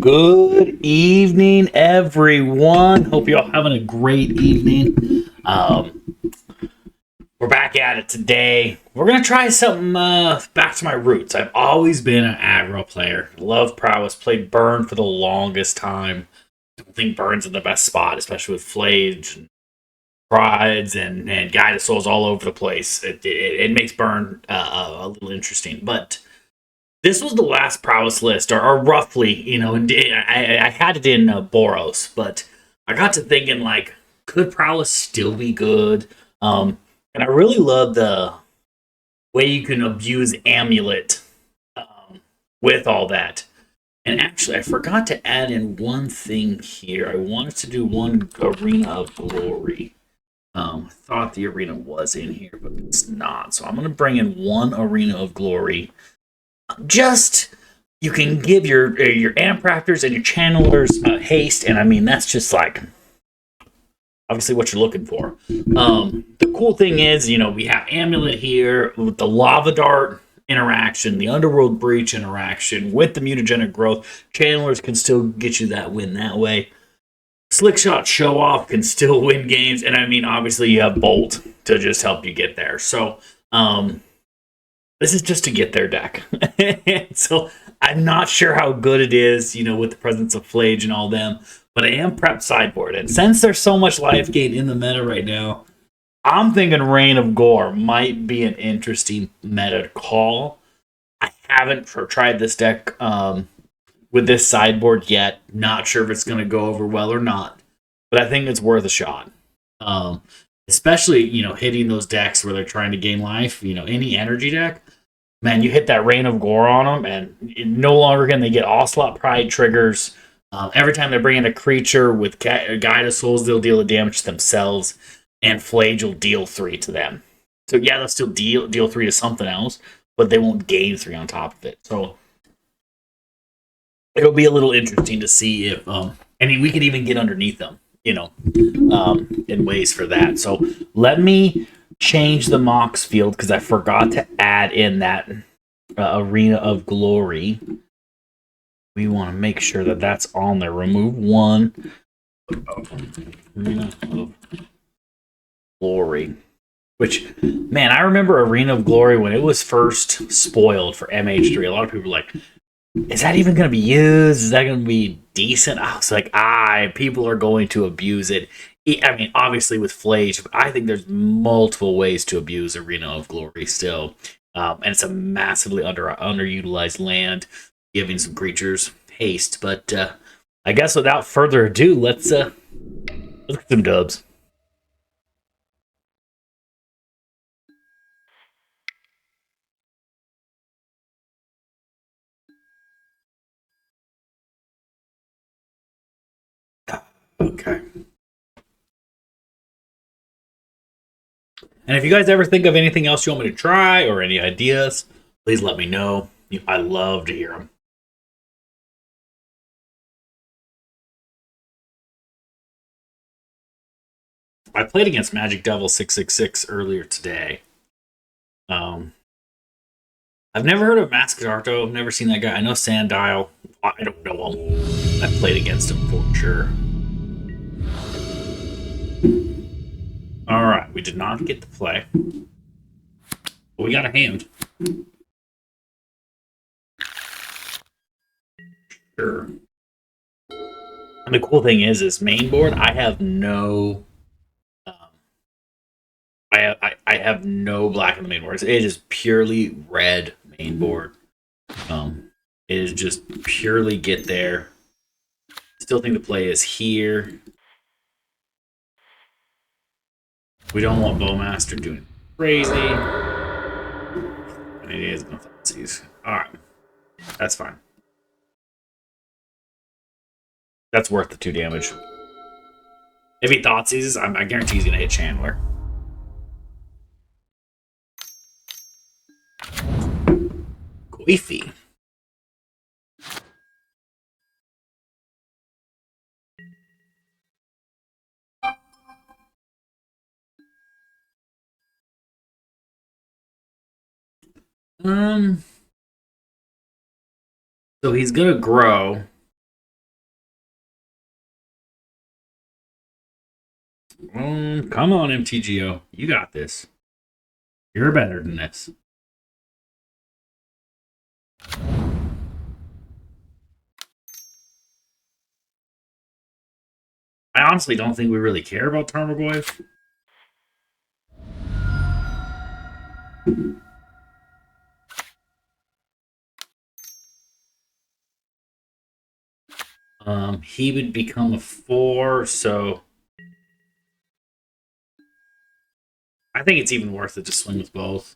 Good evening, everyone. Hope you're all having a great evening. We're back at it today. We're going to try something back to my roots. I've always been an aggro player. Love prowess. Played Burn for the longest time. Don't think Burn's in the best spot, especially with Flage and Prides and Guided Souls all over the place. It makes Burn a little interesting. But this was the last prowess list, or roughly, I had it in Boros, but I got to thinking, like, could prowess still be good? And I really love the way you can abuse Amulet with all that. And actually, I forgot to add in one thing here. I wanted to do one Arena of Glory. I thought the Arena was in here, but it's not. So I'm going to bring in one Arena of Glory. Just, you can give your Amp Raptors and your Channelers haste, and I mean, that's just like, obviously what you're looking for. The cool thing is, we have Amulet here with the Lava Dart interaction, the Underworld Breach interaction, with the Mutagenic Growth. Channelers can still get you that win that way. Slickshot Show Off can still win games, and I mean, obviously you have Bolt to just help you get there. So, this is just to get their deck. So I'm not sure how good it is, with the presence of Flage and all them, but I am prepped sideboard. And since there's so much life gain in the meta right now, I'm thinking Reign of Gore might be an interesting meta call. I haven't tried this deck with this sideboard yet. Not sure if it's going to go over well or not, but I think it's worth a shot. Especially, hitting those decks where they're trying to gain life, any energy deck, man, you hit that Reign of Gore on them, and no longer can they get Ocelot Pride triggers. Every time they bring in a creature with Guided Souls, they'll deal the damage to themselves, and Flage will deal 3 to them. So yeah, they'll still deal 3 to something else, but they won't gain 3 on top of it. So it'll be a little interesting to see if, we could even get underneath them, in ways for that. So let me change the Mox field because I forgot to add in that Arena of Glory. We want to make sure that that's on there. Remove one. Arena of Glory. Which, man, I remember Arena of Glory when it was first spoiled for MH3. A lot of people were like, is that even going to be used? Is that going to be decent? I was like, people are going to abuse it. I mean, obviously with Flage, but I think there's multiple ways to abuse Arena of Glory still. And it's a massively underutilized land, giving some creatures haste. But I guess without further ado, let's look at some dubs. Okay. And if you guys ever think of anything else you want me to try or any ideas, please let me know. I love to hear them. I played against Magic Devil 666 earlier today. I've never heard of Mascararto. I've never seen that guy. I know Sandile. I don't know him. I played against him for sure. Alright, we did not get to play. But we got a hand. Sure. And the cool thing is main board, I have no... I have no black in the main board. It is purely red main board. It is just purely get there. Still think the play is here. We don't want Bowmaster doing crazy. And it is no fancies. Alright. That's fine. That's worth the 2 damage. If he Thoughtseizes, I guarantee he's going to hit Chandler. Queefy. So he's going to grow. Come on, MTGO. You got this. You're better than this. I honestly don't think we really care about Tarmogoyf. He would become a 4, so I think it's even worth it to swing with both.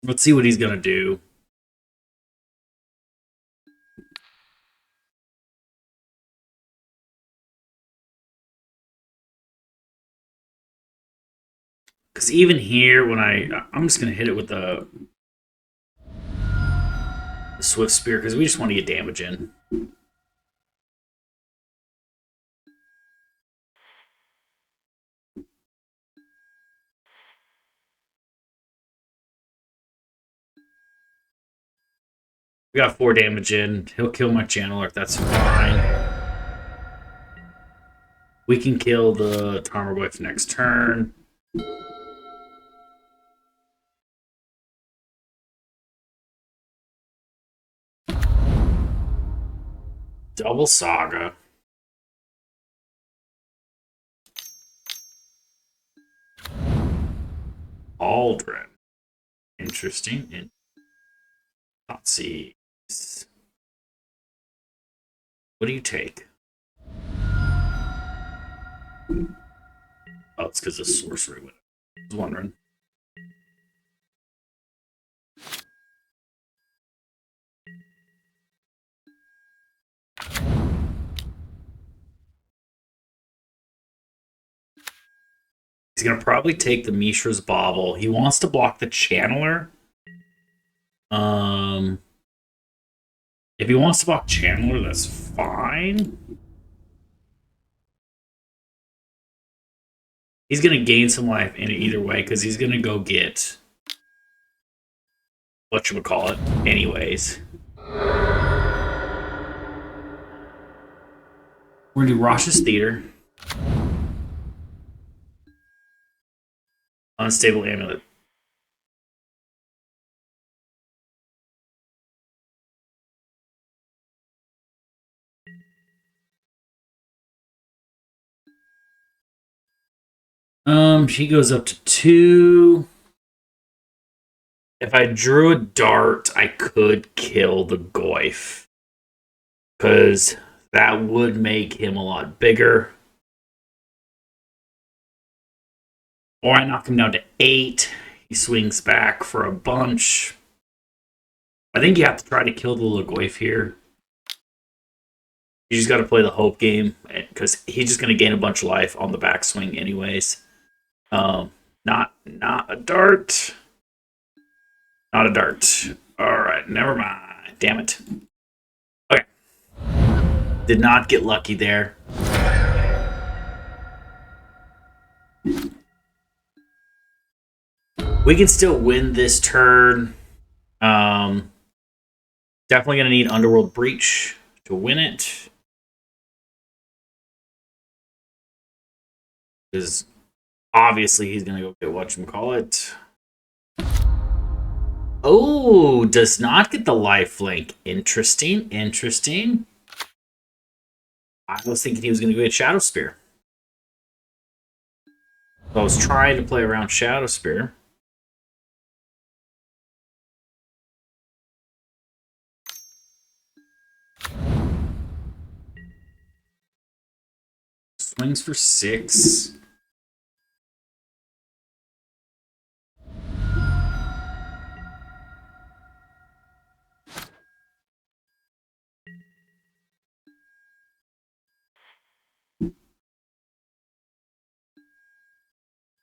Let's see what he's gonna do. Because even here, when I'm just gonna hit it with the Swift Spear because we just want to get damage in. We got 4 damage in. He'll kill my Channeler. That's fine. We can kill the Tarmogoyf next turn. Double Saga. Aldrin. Interesting. Let's see. What do you take? Oh, it's because of sorcery. I was wondering. He's going to probably take the Mishra's Bauble. He wants to block the Channeler. If he wants to block Channeler, that's fine. He's going to gain some life in it either way because he's going to go get whatchamacallit anyways. We're going to do Rosh's Theater. Unstable Amulet. She goes up to 2. If I drew a dart, I could kill the Goyf. Because that would make him a lot bigger. Or I knock him down to 8. He swings back for a bunch. I think you have to try to kill the Lagoyf here. You just got to play the hope game because he's just going to gain a bunch of life on the backswing anyways. Not a dart. Not a dart. All right, never mind. Damn it. Okay. Did not get lucky there. We can still win this turn. Definitely going to need Underworld Breach to win it. Because obviously he's going to go get whatchamacallit. Oh, does not get the lifelink. Interesting. I was thinking he was going to go get Shadow Spear. So I was trying to play around Shadow Spear. Swings for 6.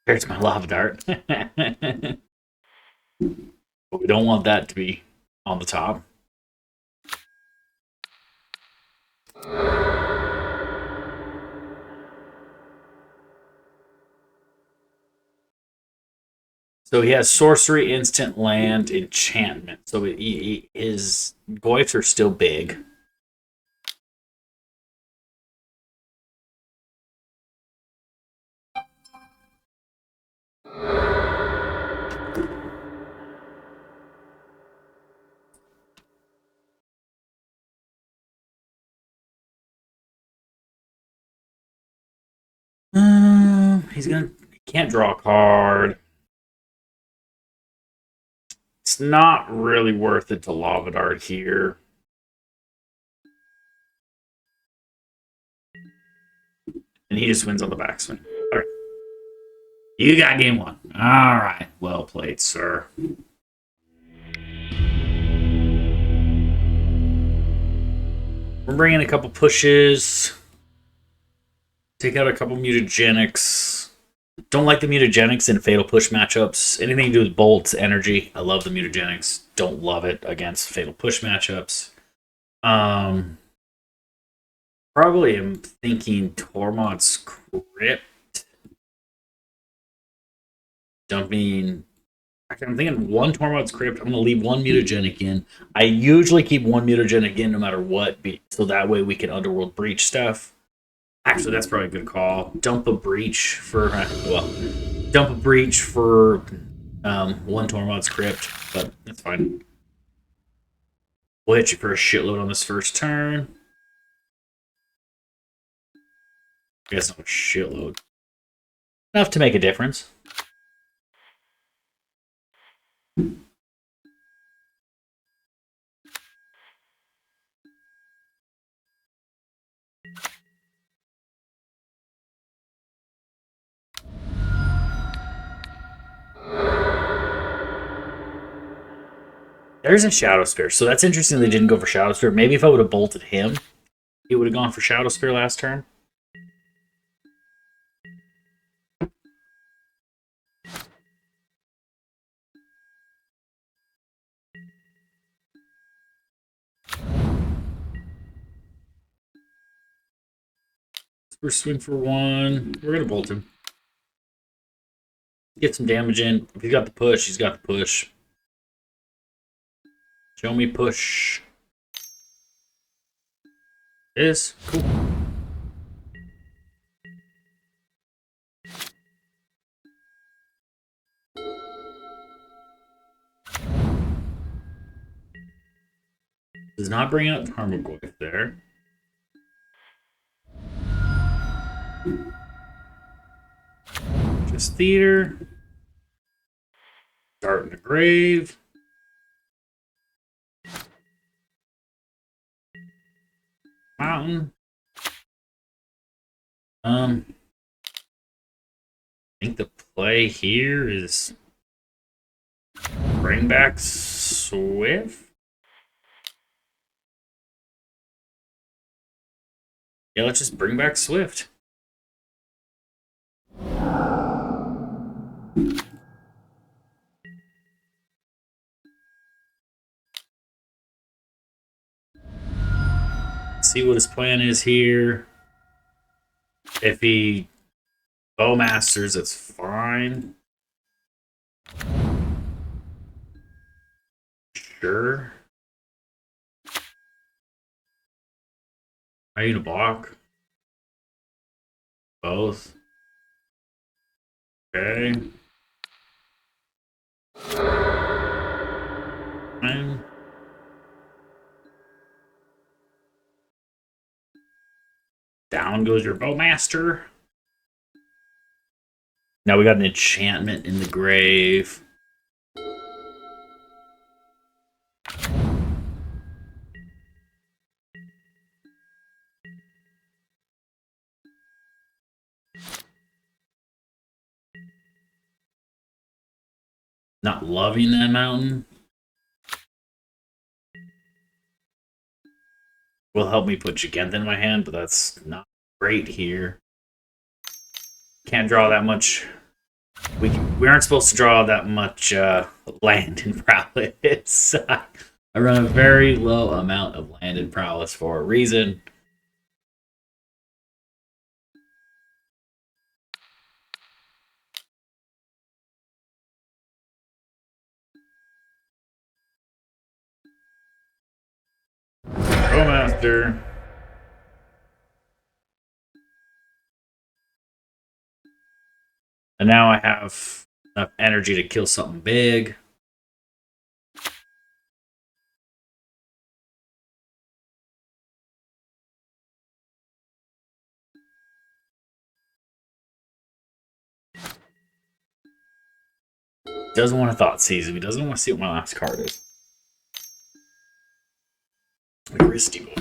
There's my lava dart. But we don't want that to be on the top. So he has sorcery, instant, land, enchantment. So his Goyfs are still big. He can't draw a card. It's not really worth it to Lava Dart here. And he just wins on the backswing. All right. You got game one. All right. Well played, sir. We're bringing a couple pushes. Take out a couple mutagenics. Don't like the mutagenics in fatal push matchups. Anything to do with bolts, energy. I love the mutagenics. Don't love it against fatal push matchups. Probably am thinking Tormod's Crypt. Dumping. I'm thinking one Tormod's Crypt. I'm going to leave one mutagenic in. I usually keep one mutagenic in no matter what, so that way we can Underworld Breach stuff. Actually, that's probably a good call. Dump a Breach for one Tormod's Crypt, but that's fine. We'll hit you for a shitload on this first turn. I guess not a shitload. Enough to make a difference. There's a Shadow Spear, so that's interesting they didn't go for Shadow Spear. Maybe if I would have bolted him, he would have gone for Shadow Spear last turn. We're swing for one. We're gonna bolt him. Get some damage in. If he's got the push, he's got the push. Show me push. Is cool. Does not bring out Tarmogoyf there. Just theater. Dart in the grave. Mountain. I think the play here is bring back Swift. Yeah, let's just bring back Swift. See what his plan is here. If he Bowmasters, it's fine. Sure. Are you gonna block? Both. Okay. Fine. Down goes your Bowmaster. Now we got an enchantment in the grave. Not loving that mountain. Will help me put Jigentha in my hand, but that's not great here. Can't draw that much. We aren't supposed to draw that much land in prowess. I run a very low amount of land in prowess for a reason. Bowmaster. And now I have enough energy to kill something big. Doesn't want to thought seize him. He doesn't want to see what my last card is. Gristy boy.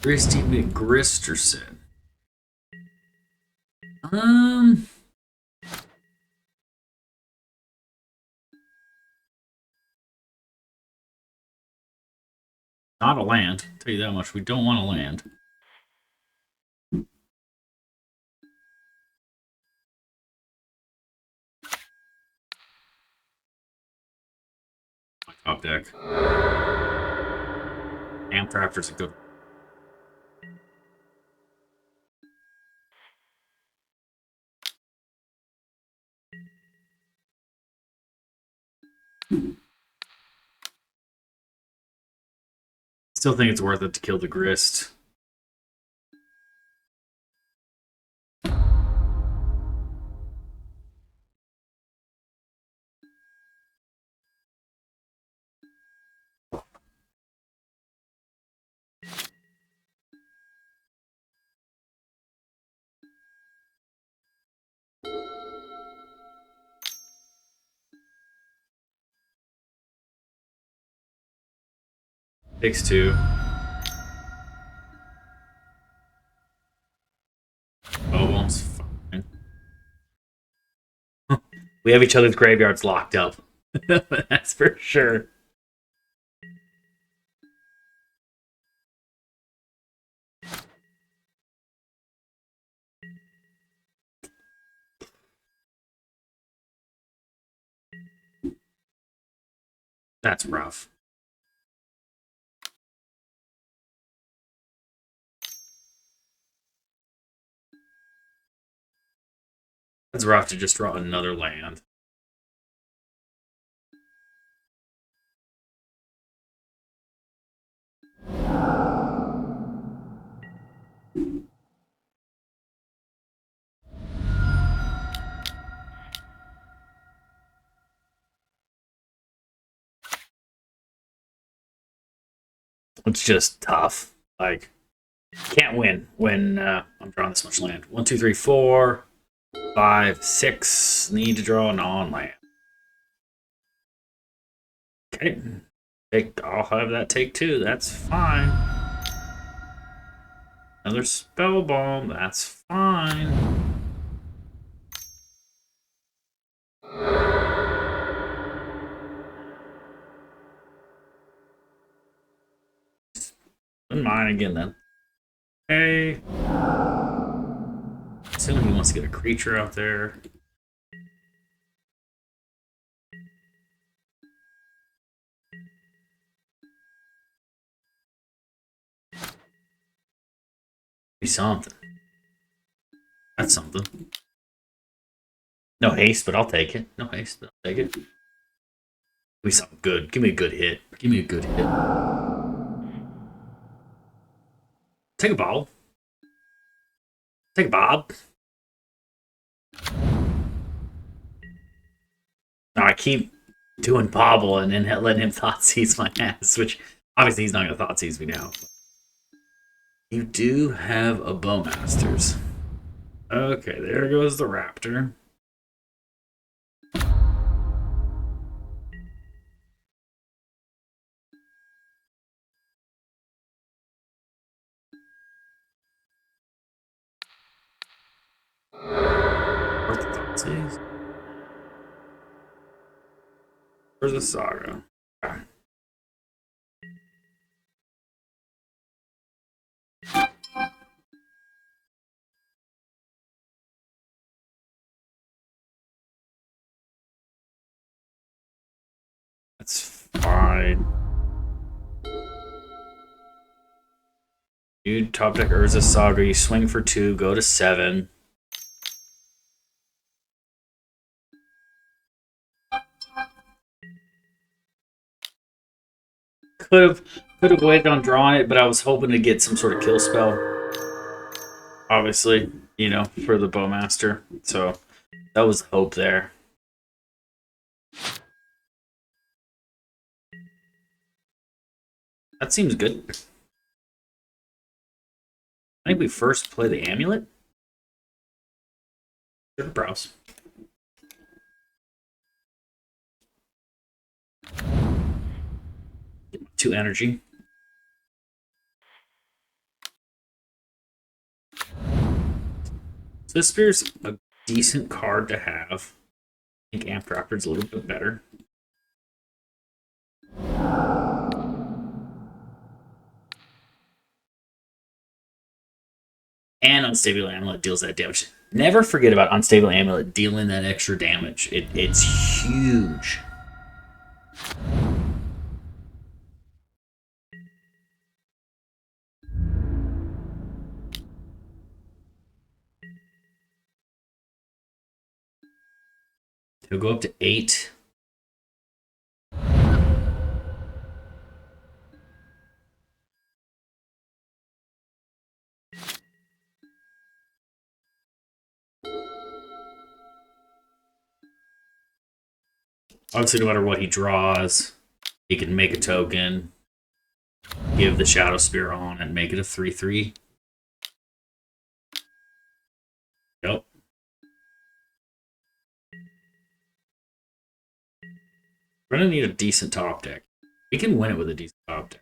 Gristy McGristerson. Not a land. I'll tell you that much. We don't want a land. Top deck. Amthraptor's a good. Still think it's worth it to kill the Grist. Takes 2. Bobomb's fine. We have each other's graveyards locked up. That's for sure. That's rough. That's rough to just draw another land. It's just tough. Like, can't win when I'm drawing this much land. 1, 2, 3, 4, 5, 6. Need to draw a non-land. Okay. I'll have that take 2. That's fine. Another spell bomb. That's fine. And mine again then. Okay. Assuming he wants to get a creature out there. Be something. That's something. No haste, but I'll take it. No haste, but I'll take it. Give me something good. Give me a good hit. Give me a good hit. Take a ball. Take a bob. No, I keep doing bobble and then letting him thought seize my ass, which obviously he's not going to thought seize me now. You do have a Bowmasters. Okay, there goes the Raptor. Where's the thought seize? Where's the Saga? Okay. That's fine. You top deck Urza Saga, you swing for 2, go to 7. Could have waited on drawing it, but I was hoping to get some sort of kill spell. Obviously, you know, for the Bowmaster. So That was hope there. That seems good. I think we first play the amulet. Sure, browse. 2 energy. So this spear's a decent card to have. I think Amp Raptor's a little bit better. And Unstable Amulet deals that damage. Never forget about Unstable Amulet dealing that extra damage. It's huge. He'll go up to 8. Obviously, no matter what he draws, he can make a token, give the Shadow Spear on, and make it a 3/3. Yep. We're going to need a decent top deck. We can win it with a decent top deck.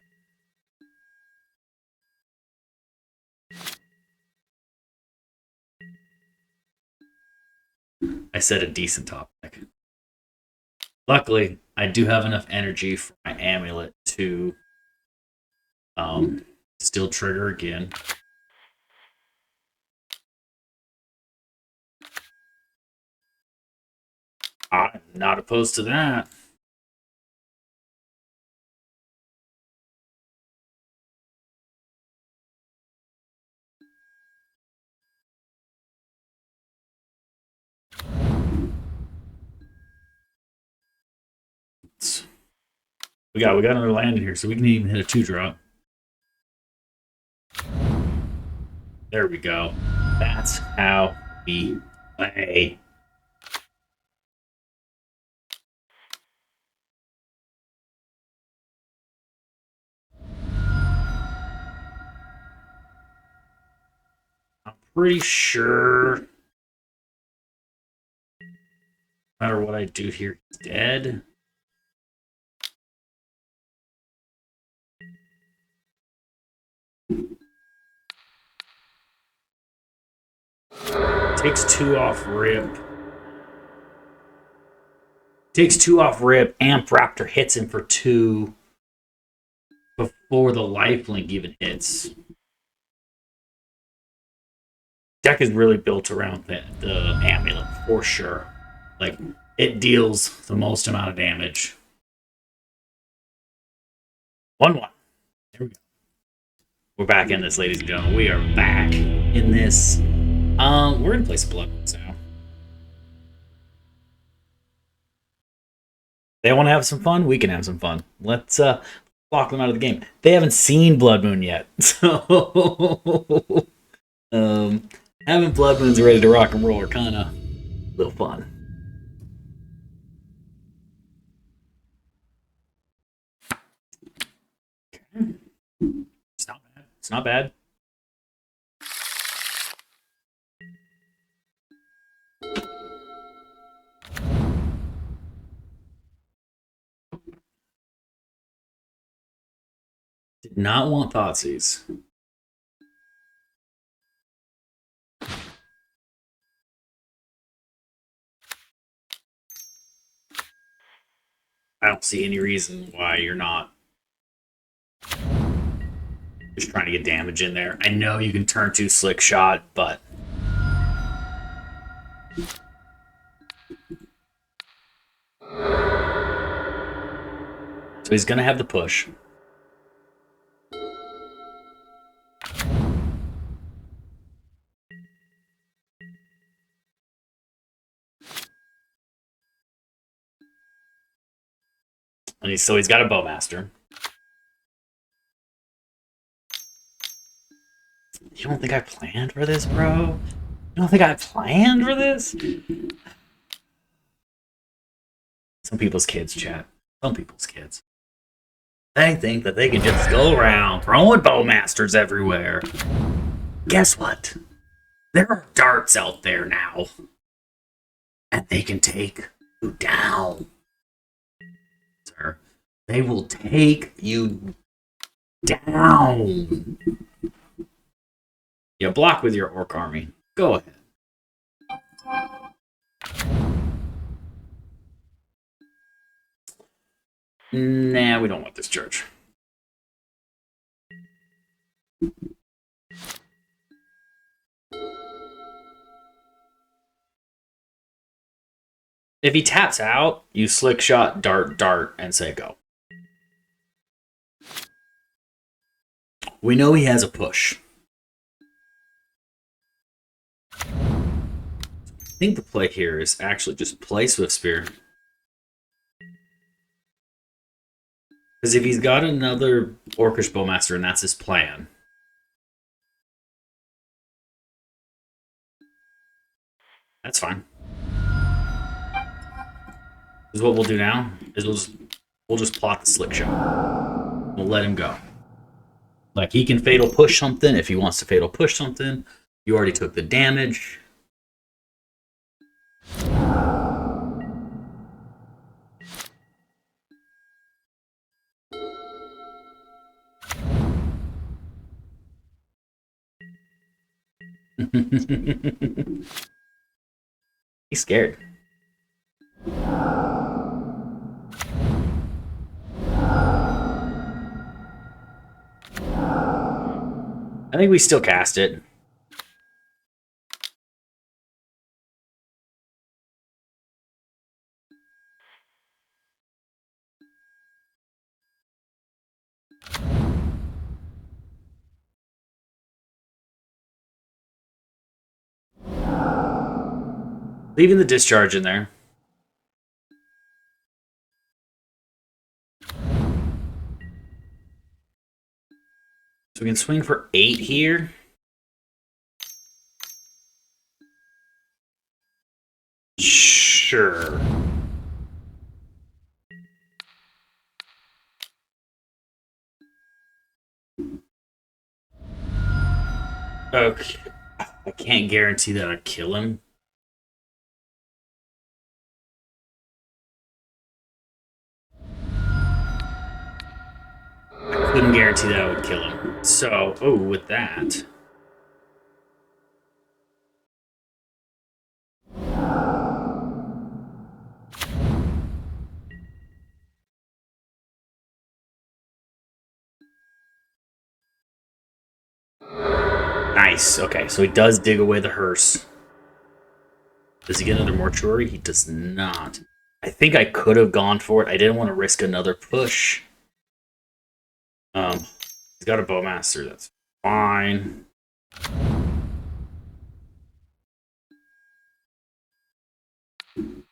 I said a decent top deck. Luckily, I do have enough energy for my amulet to still trigger again. I'm not opposed to that. We got another land in here, so we can even hit a 2-drop. There we go. That's how we play. I'm pretty sure no matter what I do here, he's dead. Takes 2 off rip. Takes 2 off rip. Amp Raptor hits him for 2 before the lifelink even hits. Deck is really built around the amulet for sure. Like, it deals the most amount of damage. 1-1. There we go. We're back in this, ladies and gentlemen. We are back in this. We're gonna play some Blood Moons now. They want to have some fun. We can have some fun. Let's lock them out of the game. They haven't seen Blood Moon yet, so having Blood Moons ready to rock and roll are kind of a little fun. It's not bad. It's not bad. Did not want Thoughtseize. I don't see any reason why you're not just trying to get damage in there. I know you can turn 2 Slick Shot, but so he's gonna have the push. And he's got a Bowmaster. You don't think I planned for this, bro? You don't think I planned for this? Some people's kids, chat. Some people's kids. They think that they can just go around throwing bowmasters everywhere. Guess what? There are darts out there now. And they can take you down. Sir. They will take you down. Yeah, block with your orc army. Go ahead. Nah, we don't want this church. If he taps out, you slick shot, dart, dart, and say go. We know he has a push. I think the play here is actually just play Swift Spear. Because if he's got another Orcish Bowmaster and that's his plan, that's fine. Because what we'll do now is we'll just plot the slick shot. We'll let him go. Like, he can fatal push something if he wants to fatal push something. You already took the damage. He's scared. I think we still cast it. Leaving the discharge in there. So we can swing for 8 here. Sure. Okay. I can't guarantee that I'd kill him. I couldn't guarantee that I would kill him. So, with that. Nice. Okay, so he does dig away the hearse. Does he get another mortuary? He does not. I think I could have gone for it. I didn't want to risk another push. He's got a bowmaster. That's fine. I'm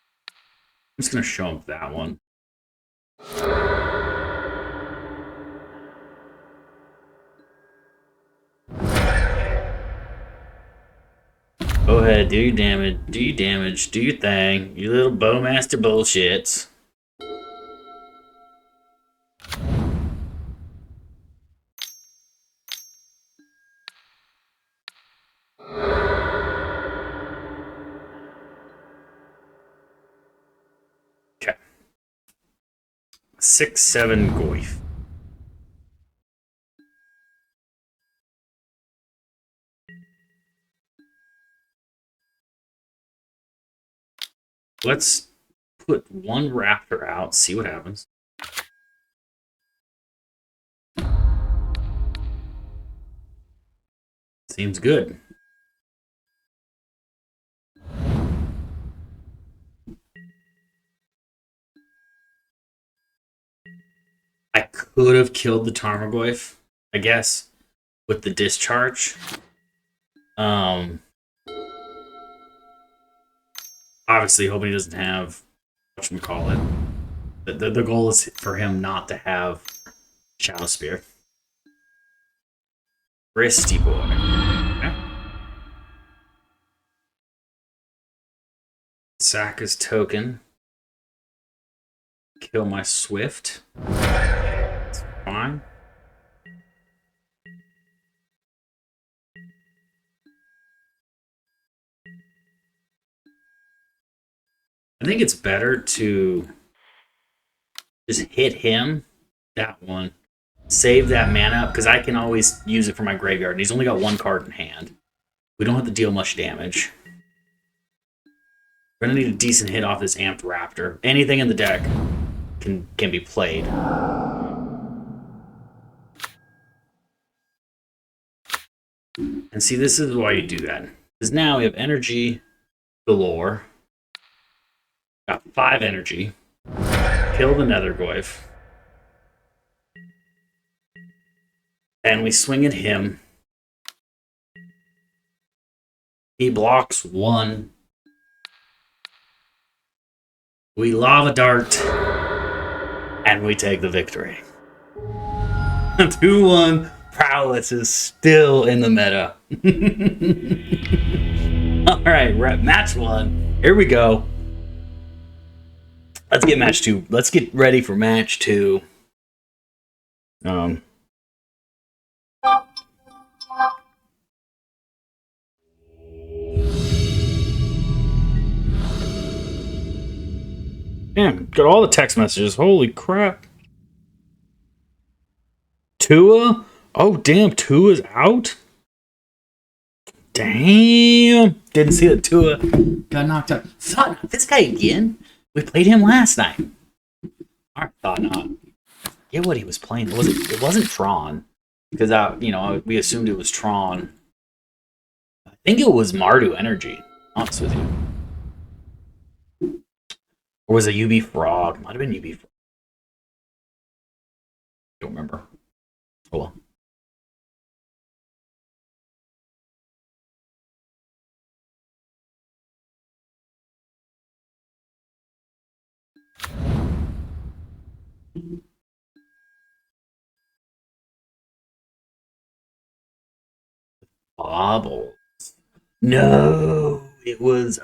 just gonna show him that one. Go ahead, do your damage, do your thing, you little bowmaster bullshits. Okay. 6/7 Goyf. Let's put one raptor out, see what happens. Seems good. I could have killed the Tarmogoyf, I guess, with the discharge. Obviously, hoping he doesn't have whatchamacallit. The goal is for him not to have Shadow Spear. Risty boy. Okay. Sack his token. kill my Swift. It's fine. I think it's better to just hit him, that one, save that mana up, because I can always use it for my graveyard. And he's only got one card in hand. We don't have to deal much damage. We're going to need a decent hit off this Amped Raptor. Anything in the deck can be played. And see, this is why you do that. Because now we have energy galore. Got 5 energy. Kill the Nethergoyf. And we swing at him. He blocks 1. We Lava Dart. And we take the victory. 2-1 Prowess is still in the meta. Alright, we're at match 1. Here we go. Let's get match 2. Let's get ready for match 2. Damn, got all the text messages. Holy crap. Tua? Oh, damn, Tua's out? Damn. Didn't see that Tua got knocked out. Thought not. This guy again? We played him last night. Alright, thought not. Get what he was playing. It wasn't Tron. Because, we assumed it was Tron. I think it was Mardu Energy. Honest with you. Or was it UB Frog? Might have been UB Frog. Don't remember. Oh well. Bobbles. No, it was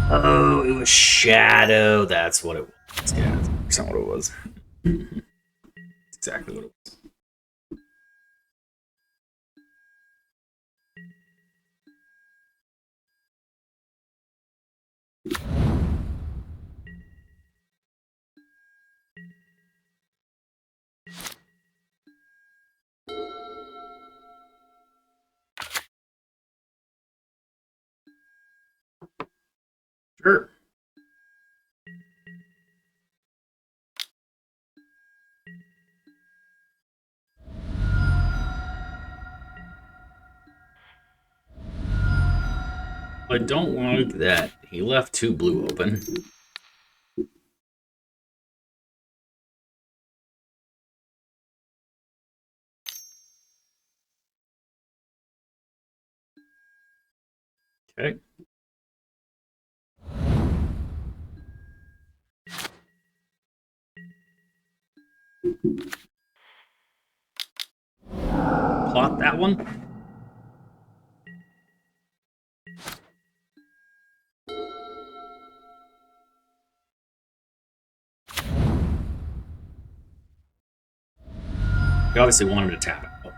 Oh, it was Shadow. That's what it was. Yeah, that's not what it was. That's exactly what it was. Sure. I don't like that he left 2 blue open. Okay. Plot that one. We obviously want him to tap it. Oh.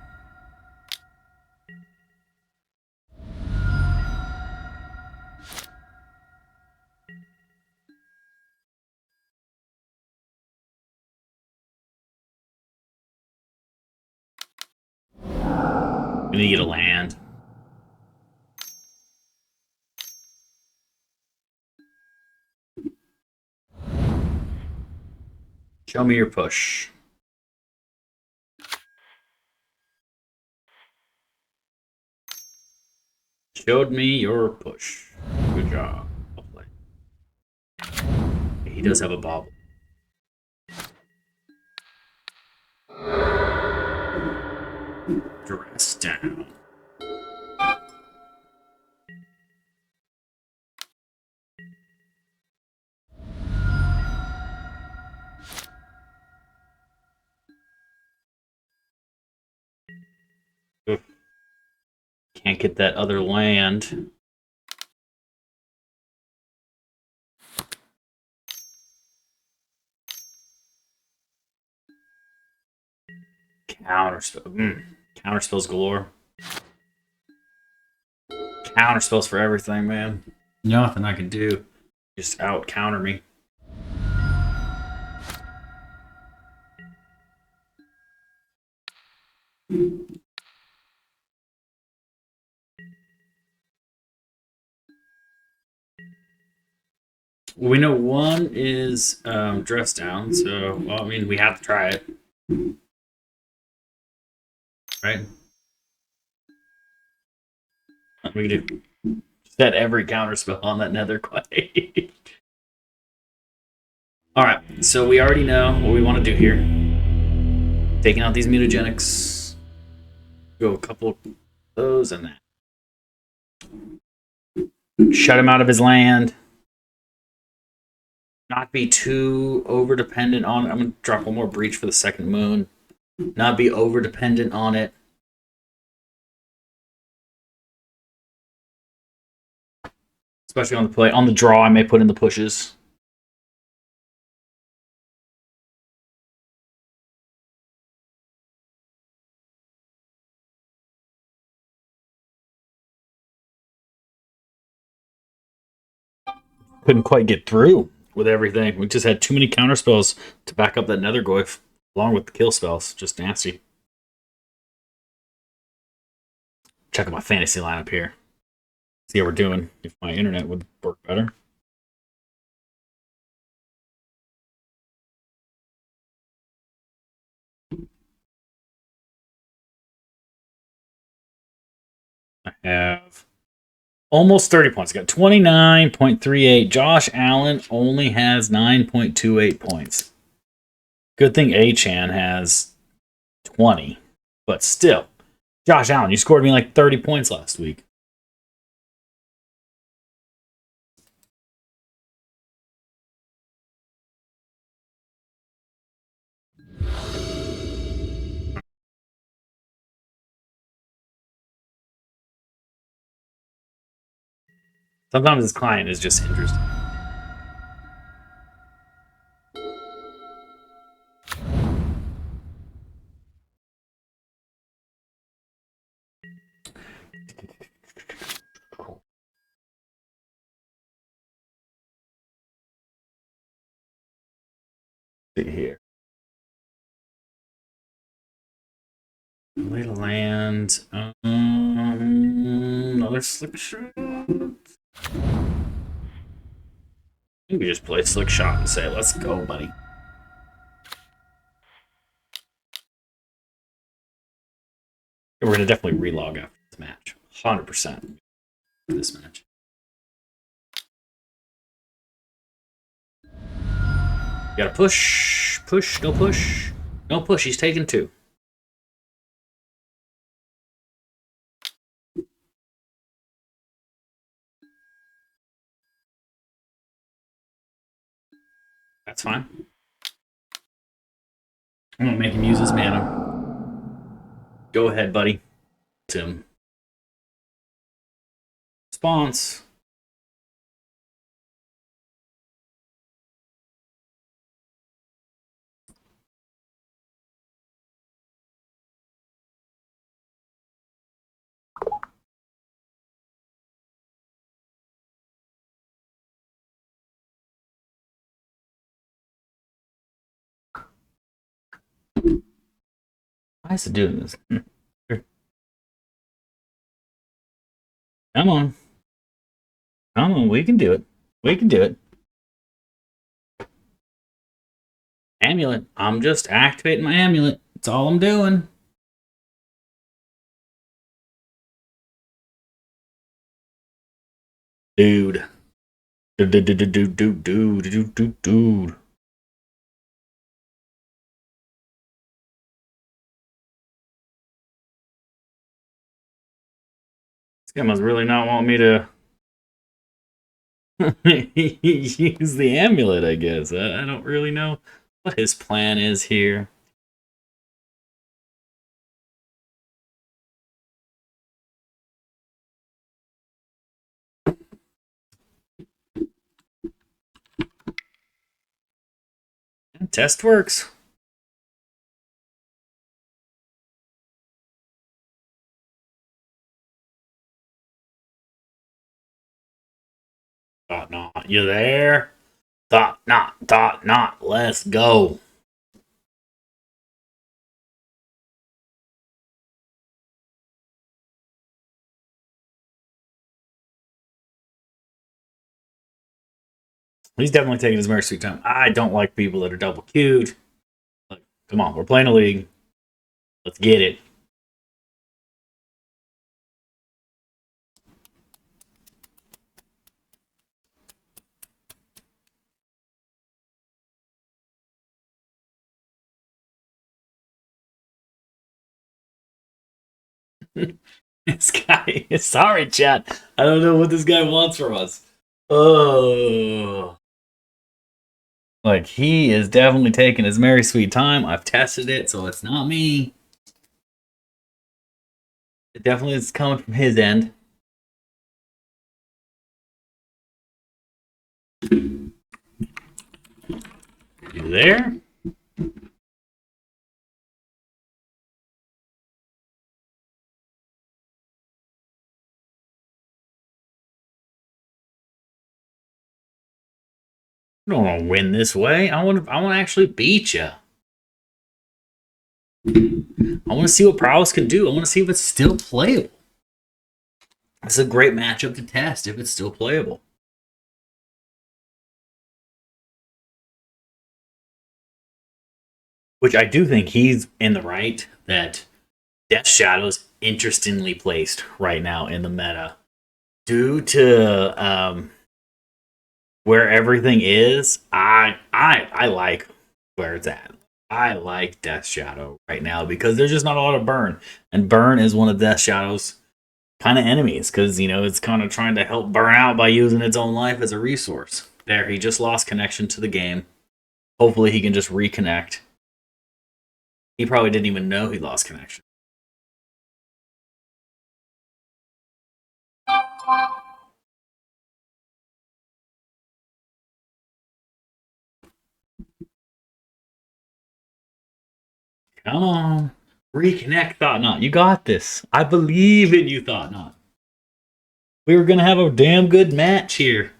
We need to get a land. Show me your push. Showed me your push. Good job. Well played. He does have a bobble. Dress down. Oof. Can't get that other land. Counter spells galore. Counter spells for everything, man. Nothing I can do. Just out counter me. Well, we know one is dressed down, so well, I mean we have to try it, right? We can do set every counter spell on that nether quite. All right, so we already know what we want to do here. Taking out these mutagenics. Go a couple of those and that. Shut him out of his land. Not be too over dependent on it. I'm gonna drop one more breach for the second moon. Not be over dependent on it. Especially on the play. On the draw, I may put in the pushes. Couldn't quite get through with everything. We just had too many counter spells to back up that nether goyf, along with the kill spells. Just nasty. Check out my fantasy lineup here. See how we're doing. If my internet would work better. I have almost 30 points. I got 29.38. Josh Allen only has 9.28 points. Good thing A-Chan has 20. But still, Josh Allen, you scored me like 30 points last week. Sometimes this client is just interesting. See here. Lay to land. Another slick shot. You can just play slick shot and say, let's go, buddy. We're going to definitely relog after this match. 100% for this match. You gotta push. Push. No push. No push. He's taking 2. That's fine. I'm gonna make him use his mana. Go ahead, buddy. Tim. Response. Why is it doing this? Come on. Come on, we can do it. We can do it. Amulet. I'm just activating my amulet. That's all I'm doing. Dude. Dude. This guy must really not want me to use the amulet, I guess. I don't really know what his plan is here. Test works. not, you there? Thought not, let's go. He's definitely taking his very sweet time. I don't like people that are double queued. Like, come on, we're playing a league. Let's get it. This guy, sorry, chat. I don't know what this guy wants from us. Oh. Like, he is definitely taking his very sweet time. I've tested it, so it's not me. It definitely is coming from his end. You there? I don't want to win this way. I want to actually beat you. I want to see what Prowess can do. I want to see if it's still playable. It's a great matchup to test if it's still playable. Which I do think he's in the right that Death Shadow's interestingly placed right now in the meta. Due to where everything is, I like where it's at. I like Death Shadow right now because there's just not a lot of burn. And burn is one of Death Shadow's kind of enemies because, you know, it's kind of trying to help burn out by using its own life as a resource. There, he just lost connection to the game. Hopefully he can just reconnect. He probably didn't even know he lost connection. Come on. Reconnect, Thought Not. You got this. I believe in you, Thought Not. We were going to have a damn good match here.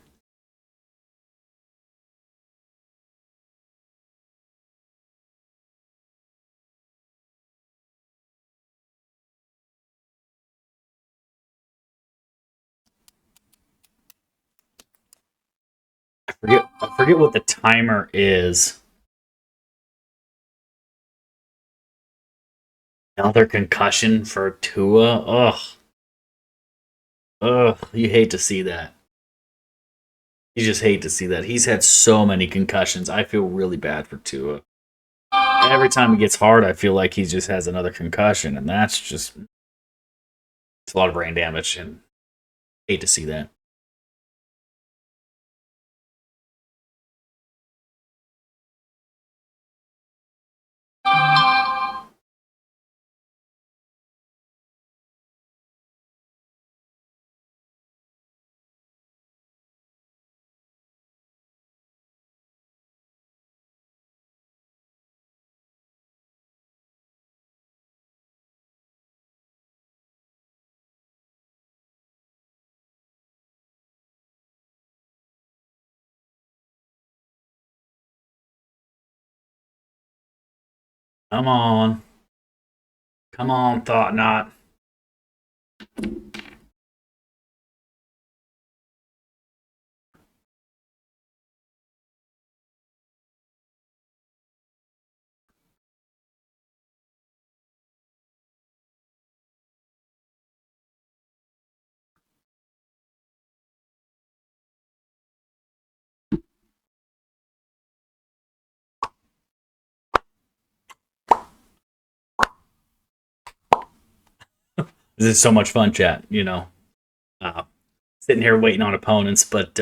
I forget what the timer is. Another concussion for Tua. Ugh. Ugh. You hate to see that. You just hate to see that. He's had so many concussions. I feel really bad for Tua. Every time it gets hard, I feel like he just has another concussion, and that's just it's a lot of brain damage, and I hate to see that. Come on. Come on, Thought Not. This is so much fun, chat. You know, sitting here waiting on opponents, but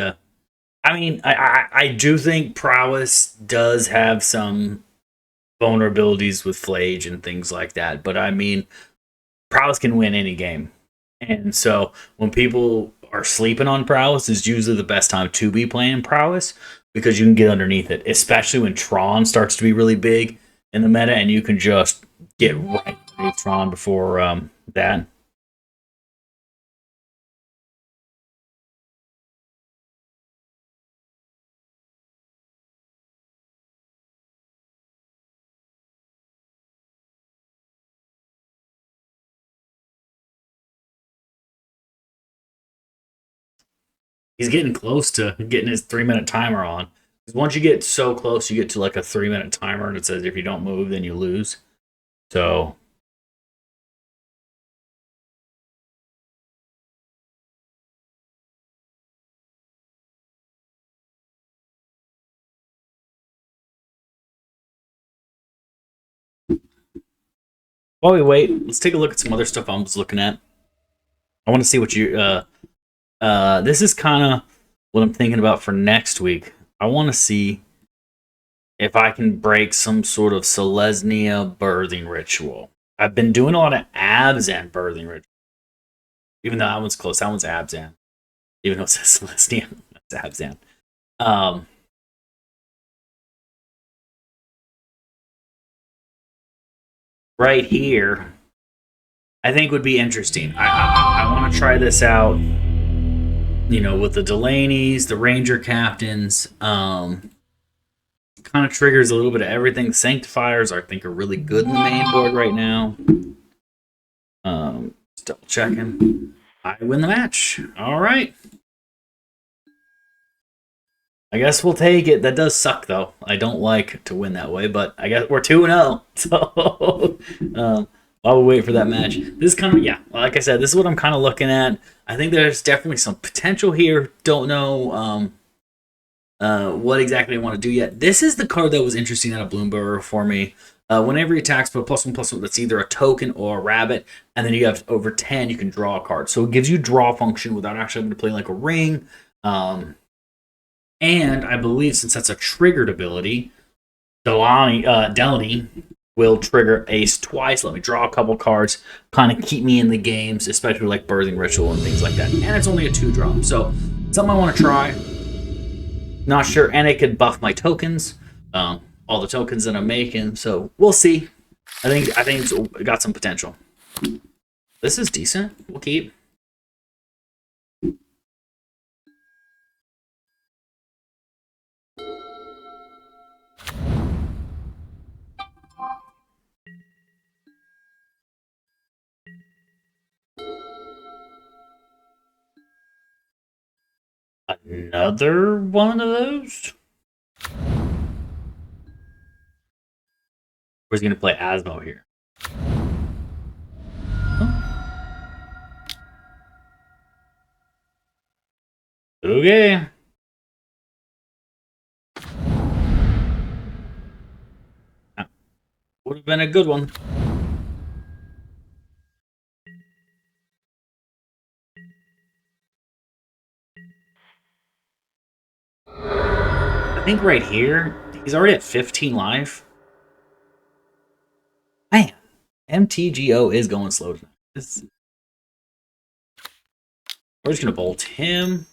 I mean, I do think Prowess does have some vulnerabilities with Flage and things like that. But I mean, Prowess can win any game. And so when people are sleeping on Prowess, is usually the best time to be playing Prowess because you can get underneath it, especially when Tron starts to be really big in the meta and you can just get right underneath Tron before that. He's getting close to getting his 3-minute timer on. Because once you get so close, you get to like a 3-minute timer, and it says if you don't move, then you lose. So while we wait, let's take a look at some other stuff I was looking at. I want to see what you this is kind of what I'm thinking about for next week. I want to see if I can break some sort of Selesnya birthing ritual. I've been doing a lot of Abzan birthing ritual. Even though that one's close, that one's Abzan. Even though it says Selesnya, that's Abzan. Right here, I think would be interesting. I want to try this out. You know, with the Delaney's, the Ranger captains, kind of triggers a little bit of everything. Sanctifiers, I think, are really good in the main board right now. Just double checking. I win the match. All right. I guess we'll take it. That does suck, though. I don't like to win that way, but I guess we're 2-0. So while we wait for that match, this is kind of, yeah, like I said, this is what I'm kind of looking at. I think there's definitely some potential here. Don't know what exactly I want to do yet. This is the card that was interesting out of Bloomberg for me. Whenever he attacks, put +1/+1. That's either a token or a rabbit, and then you have over 10. You can draw a card, so it gives you draw function without actually having to play like a ring. And I believe since that's a triggered ability, Delaney will trigger Ace twice. Let me draw a couple cards, kind of keep me in the games, especially like Birthing Ritual and things like that. And it's only a 2-drop, so something I want to try. Not sure, and it could buff my tokens, all the tokens that I'm making. So we'll see. I think it's got some potential. This is decent. We'll keep. Another one of those? We're going to play Asmo here. Okay. Would have been a good one. I think right here, he's already at 15 life. Man, MTGO is going slow tonight. We're just going to bolt him.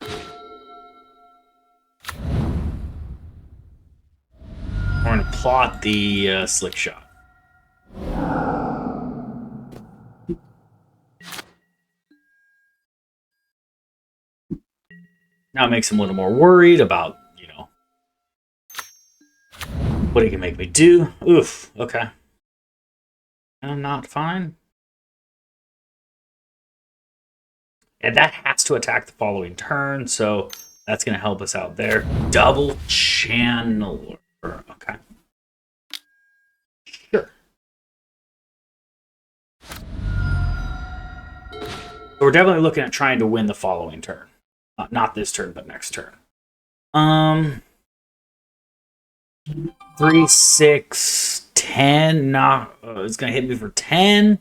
We're going to plot the slick shot. Now it makes him a little more worried about, you know, what he can make me do. Oof, okay. I'm not fine. And that has to attack the following turn, so that's going to help us out there. Double Channeler. Okay. Sure. So we're definitely looking at trying to win the following turn. Not this turn, but next turn. 3, 6, 10. Not. It's gonna hit me for 10.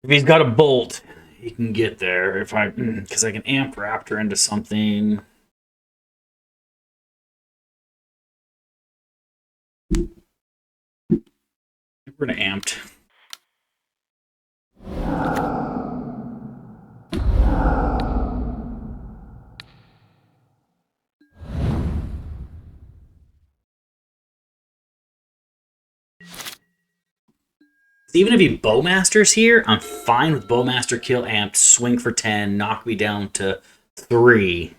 If he's got a bolt, he can get there. If I, because I can amp Raptor into something. We're gonna amped. Even if he Bowmasters here, I'm fine with Bowmaster kill amped, swing for 10, knock me down to 3.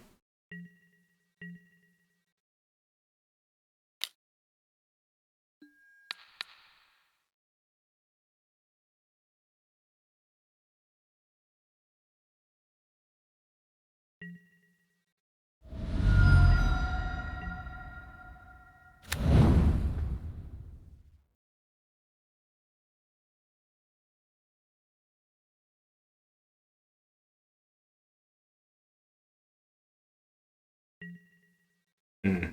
Hmm.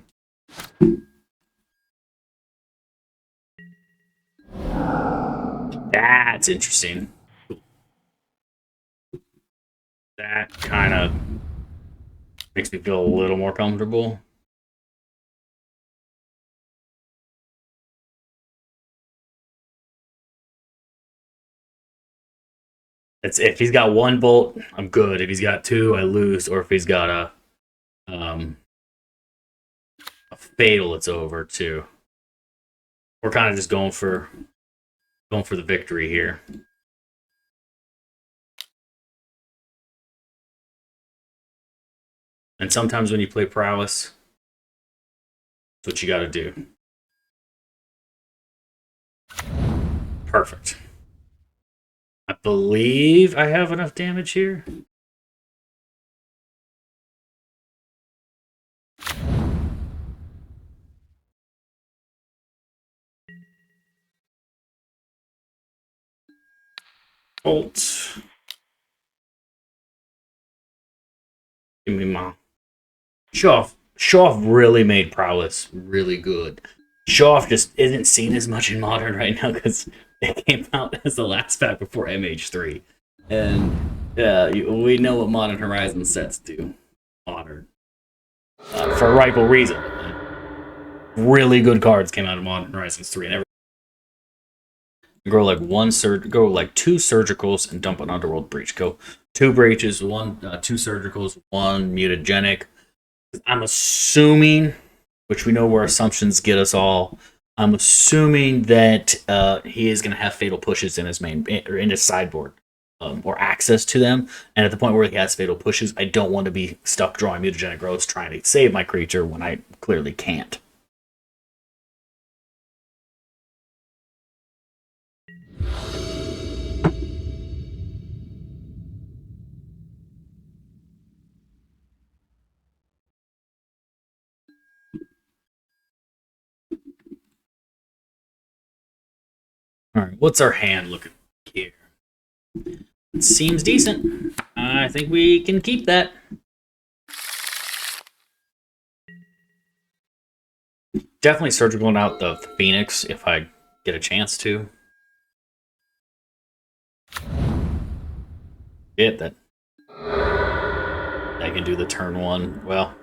That's interesting. That kind of makes me feel a little more comfortable. It's if he's got 1 bolt, I'm good. If he's got 2, I lose. Or if he's got a fatal, it's over too. We're kind of just going for the victory here. And sometimes when you play prowess, that's what you got to do. Perfect. I believe I have enough damage here. Bolt. Give me my Show off really made prowess really good. Show off just isn't seen as much in modern right now because it came out as the last pack before MH3, and we know what Modern Horizon sets do. Modern for a rightful reason. Really good cards came out of Modern Horizons 3, and go like go like 2 surgicals and dump an Underworld Breach. Go 2 breaches, 2 surgicals, 1 mutagenic. I'm assuming, which we know where assumptions get us all. I'm assuming that he is going to have fatal pushes in his main or in his sideboard, or access to them. And at the point where he has fatal pushes, I don't want to be stuck drawing mutagenic growths trying to save my creature when I clearly can't. All right, what's our hand looking here? It seems decent. I think we can keep that. Definitely surgical out the Phoenix if I get a chance to. That I can do the turn 1. Well,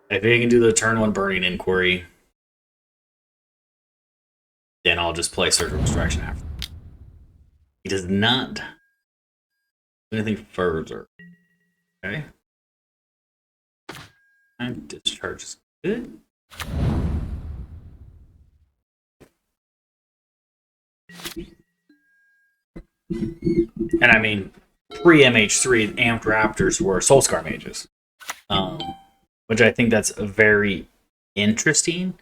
if he can do the turn 1 Burning Inquiry, then I'll just play Surgical Extraction after. He does not do anything further. Okay. And discharge is good. And I mean, pre-MH3, Amped Raptors were Soulscar Mages. Which I think that's very interesting.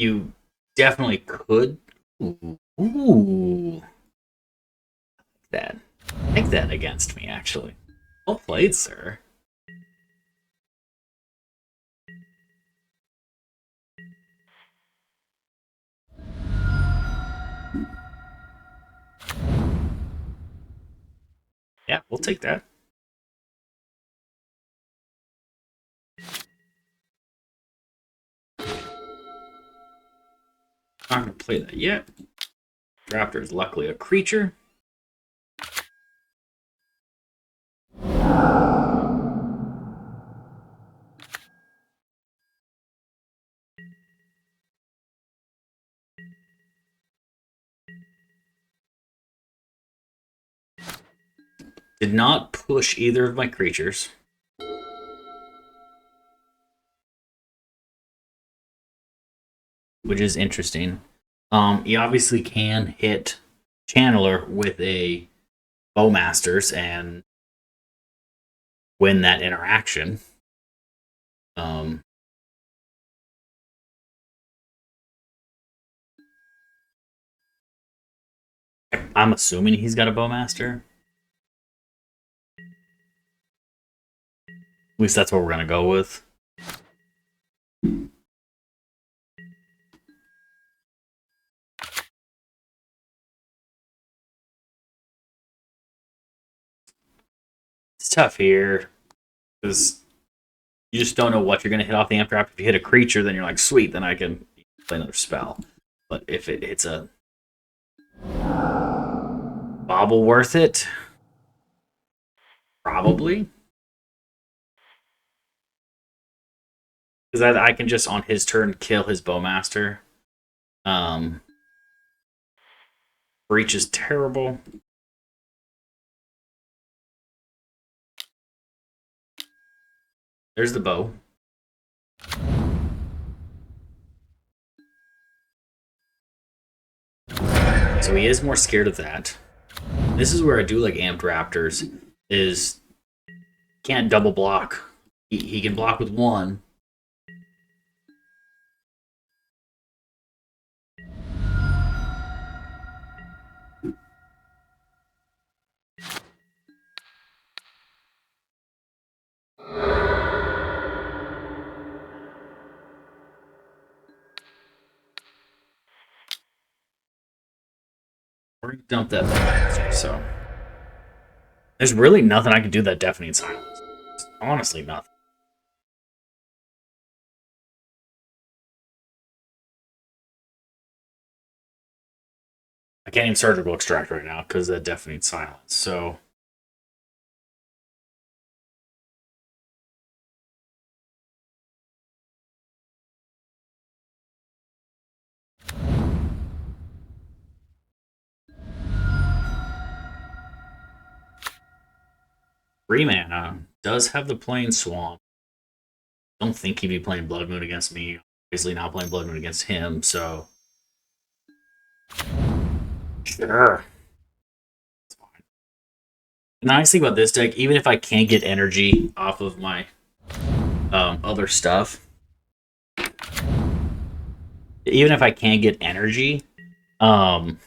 You definitely could. Ooh. That. Take that against me, actually. Well played, sir. Yeah, we'll take that. I'm not going to play that yet. Raptor is luckily a creature. Did not push either of my creatures. Which is interesting. He obviously can hit Channeler with a Bowmasters and win that interaction. I'm assuming he's got a Bowmaster. At least that's what we're gonna go with. It's tough here because you just don't know what you're gonna hit off the Amp Trap. If you hit a creature, then you're like, sweet, then I can play another spell. But if it hits a Bobble worth it, probably. Because I can just on his turn kill his Bowmaster. Breach is terrible. There's the bow. So he is more scared of that. This is where I do like Amped Raptors, is can't double block. He can block with one. Or dump that Bowmaster, so. There's really nothing I can do that deafening silence. Honestly, nothing. I can't even surgical extract right now because of that deafening silence. So Three mana does have the Plain Swamp. Don't think he'd be playing Blood Moon against me. Obviously not playing Blood Moon against him, so sure. It's fine. The nice thing about this deck, even if I can't get energy off of my other stuff, even if I can't get energy, let's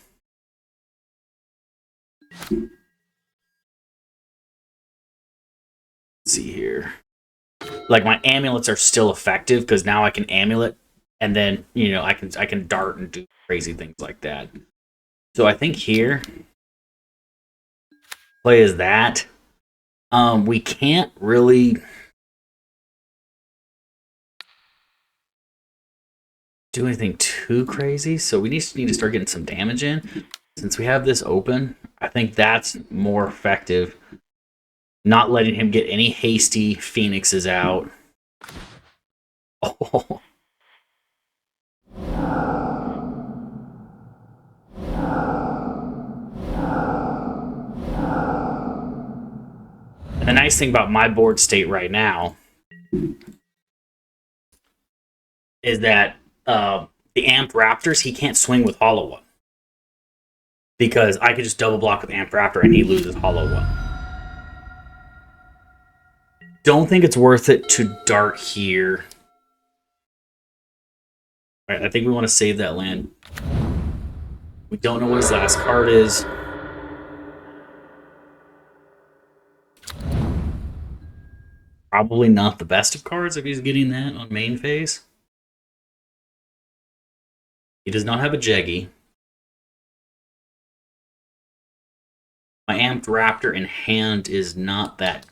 see here. Like my amulets are still effective because now I can amulet, and then I can dart and do crazy things like that. So I think here play as that. We can't really do anything too crazy, so we need to start getting some damage in. Since we have this open, I think that's more effective. Not letting him get any hasty phoenixes out. Oh. And the nice thing about my board state right now is that the Amped Raptors, he can't swing with Hollow One. Because I could just double block with Amped Raptor and he loses Hollow One. Don't think it's worth it to dart here. All right, I think we want to save that land. We don't know what his last card is. Probably not the best of cards if he's getting that on main phase. He does not have a Jeggy. My Amped Raptor in hand is not that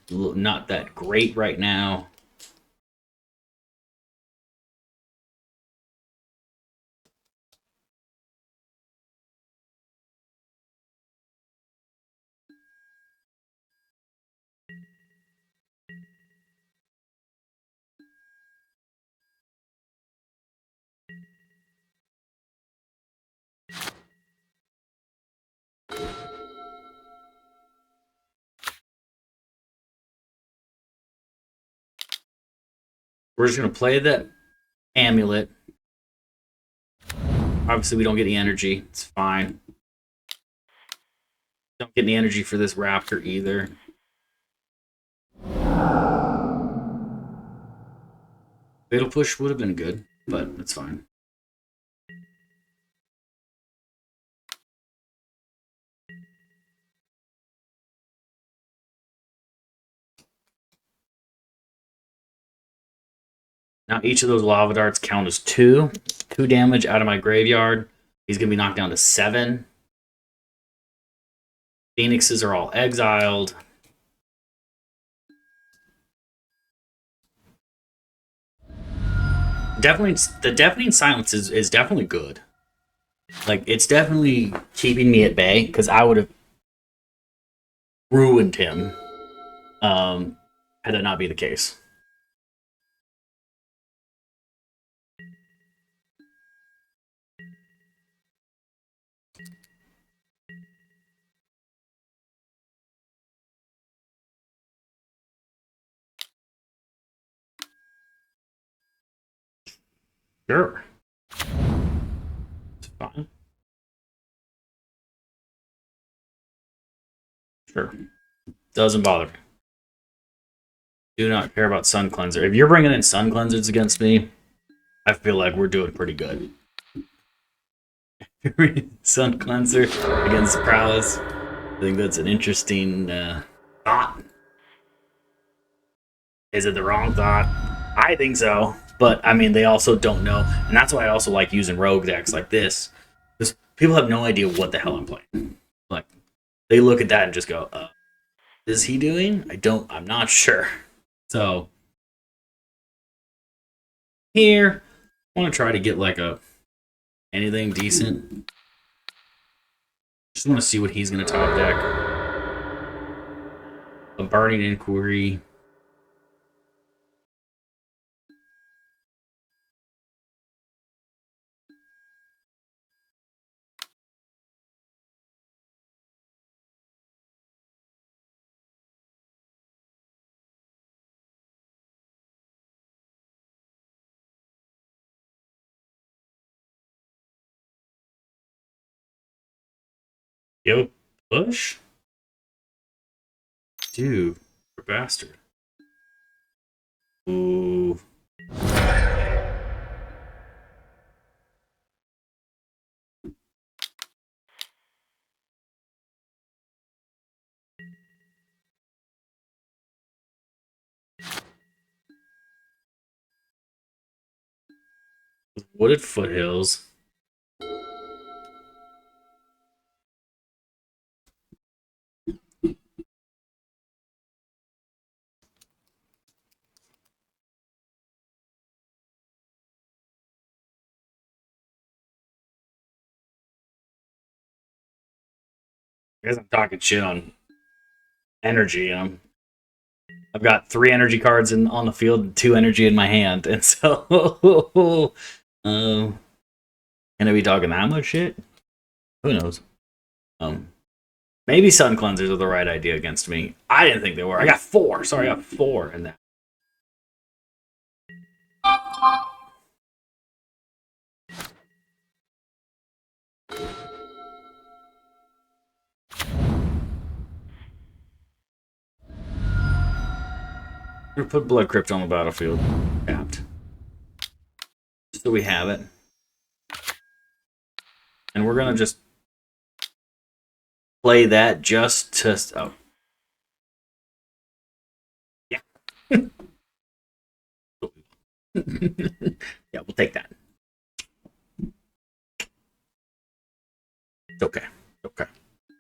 great right now. We're just going to play that amulet. Obviously, we don't get any energy. It's fine. Don't get any energy for this Raptor either. Fatal Push would have been good, but it's fine. Now each of those lava darts count as 2. 2 damage out of my graveyard. He's going to be knocked down to 7. Phoenixes are all exiled. Definitely, the Deafening Silence is definitely good. Like, it's definitely keeping me at bay, because I would have ruined him had that not be the case. Sure. It's fine. Sure. Doesn't bother me. Do not care about Sun Cleanser. If you're bringing in Sun Cleansers against me, I feel like we're doing pretty good. Sun Cleanser against Prowess. I think that's an interesting thought. Is it the wrong thought? I think so. But, I mean, they also don't know. And that's why I also like using rogue decks like this. Because people have no idea what the hell I'm playing. Like, they look at that and just go, is he doing? I'm not sure. So, here, I want to try to get like anything decent. Just want to see what he's going to top deck. A Burning Inquiry. Yo, push? Dude, you're a bastard. Ooh. Wooded Foothills. I guess I'm talking shit on energy. I've got 3 energy cards on the field, 2 energy in my hand, and so can I be talking that much shit? Who knows? Maybe Sun Cleansers are the right idea against me. I didn't think they were. I got 4. Sorry, I got 4 in that. We're gonna put Blood Crypt on the battlefield. Tapped. So we have it. And we're gonna just play that just to... Oh. Yeah. Yeah, we'll take that. It's okay. Okay.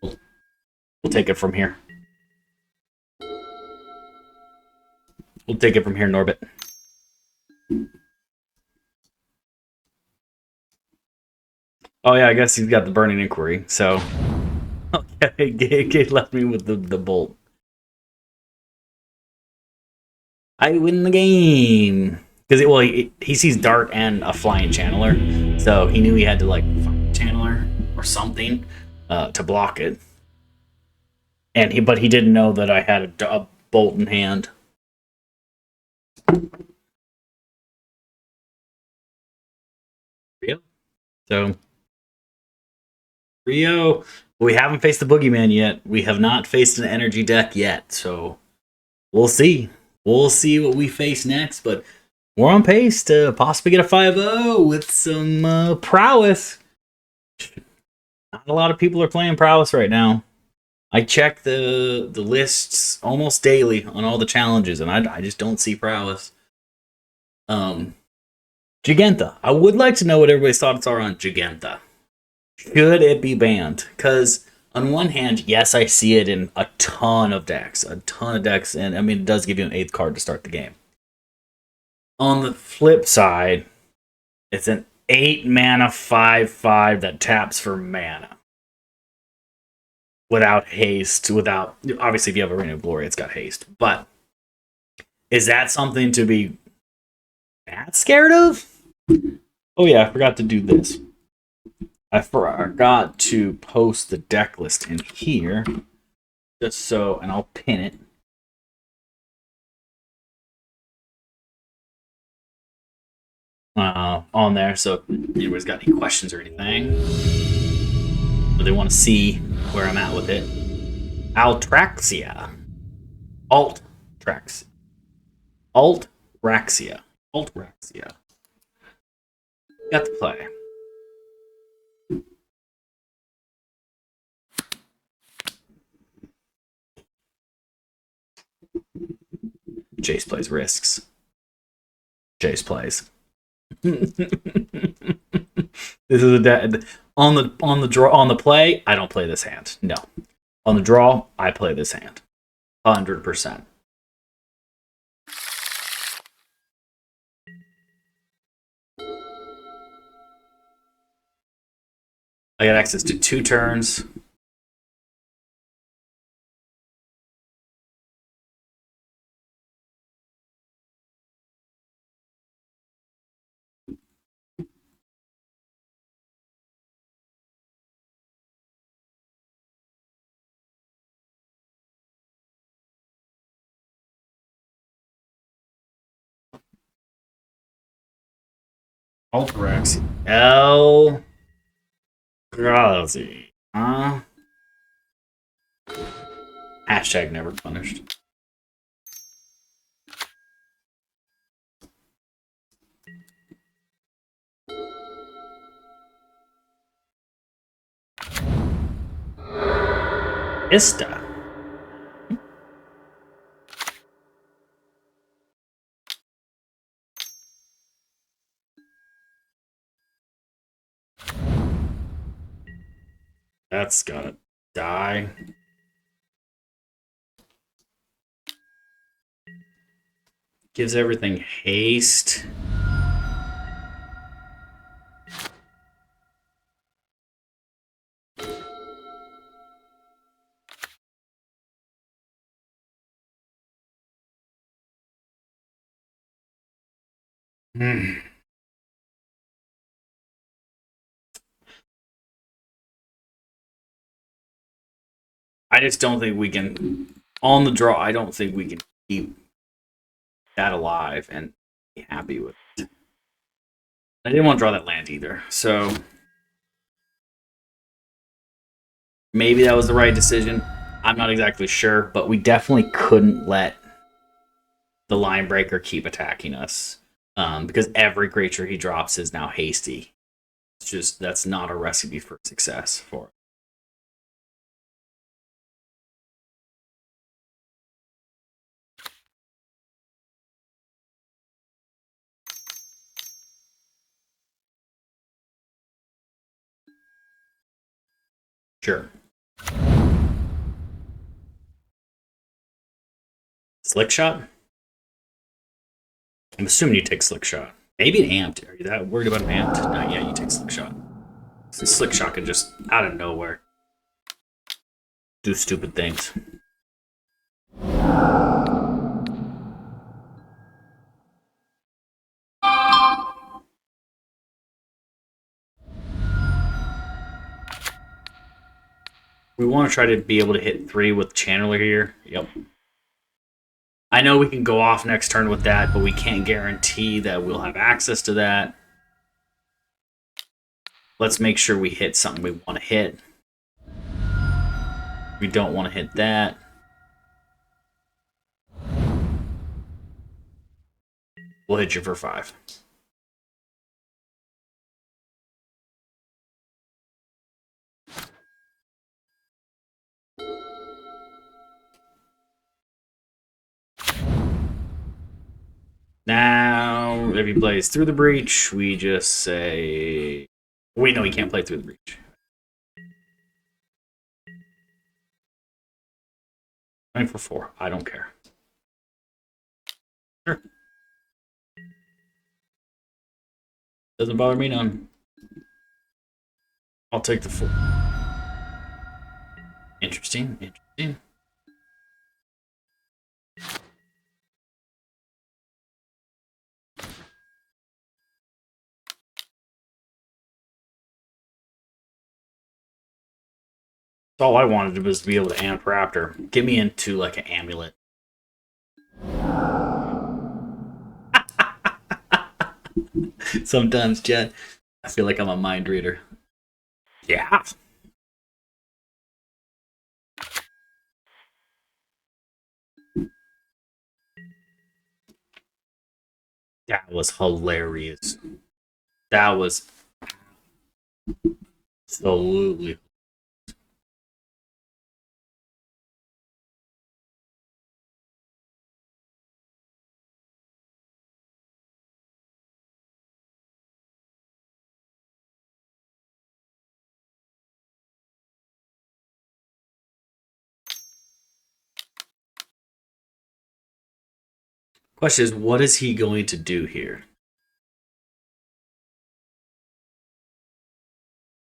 We'll take it from here. We'll take it from here, Norbit. Oh yeah, I guess he's got the Burning Inquiry, so... Okay, Gay left me with the bolt. I win the game! Because, well, he sees Dart and a Flying Channeler, so he knew he had to, like, find Channeler or something to block it. But he didn't know that I had a bolt in hand. Yeah. So Rio. We haven't faced the Boogeyman yet. We have not faced an energy deck yet, so we'll see. We'll see what we face next, but we're on pace to possibly get a 5-0 with some prowess. Not a lot of people are playing prowess right now. I check the lists almost daily on all the challenges, and I just don't see prowess. Giganta. I would like to know what everybody's thoughts are on Giganta. Should it be banned? Because on one hand, yes, I see it in a ton of decks, and I mean, it does give you an 8th card to start the game. On the flip side, it's an 8 mana 5/5 that taps for mana. Without haste, obviously if you have Arena of Glory, it's got haste. But is that something to be that scared of? Oh yeah, I forgot to do this. I forgot to post the deck list in here. Just so, and I'll pin it. On there, so if anybody's got any questions or anything, or they want to see where I'm at with it. Altraxia. Altraxia. Got to play. Jace plays risks. Jace plays. This is a on the draw, on the play. I don't play this hand. No, on the draw, I play this hand. 100%. I got access to 2 turns. Eldrazi. Eldrazi. Hashtag never punished. Ista. That's gotta die. Gives everything haste. I just don't think we can, on the draw, I don't think we can keep that alive and be happy with it. I didn't want to draw that land either, so maybe that was the right decision. I'm not exactly sure, but we definitely couldn't let the line breaker keep attacking us, because every creature he drops is now hasty. It's just, that's not a recipe for success for it. Sure. Slick shot? I'm assuming you take slick shot. Maybe an amped. Are you that worried about an amped? Not yet, you take slick shot. So slick shot can just, out of nowhere, do stupid things. We want to try to be able to hit 3 with Channeler here. Yep. I know we can go off next turn with that, but we can't guarantee that we'll have access to that. Let's make sure we hit something we want to hit. We don't want to hit that. We'll hit you for 5. Now, if he plays through the breach, we just say... Wait, no, he can't play through the breach. Going for 4. I don't care. Sure. Doesn't bother me none. I'll take the 4. Interesting, interesting. All I wanted was to be able to amp Raptor. Get me into like an amulet. Sometimes, Chad, I feel like I'm a mind reader. Yeah. That was hilarious. That was absolutely. Question is, what is he going to do here?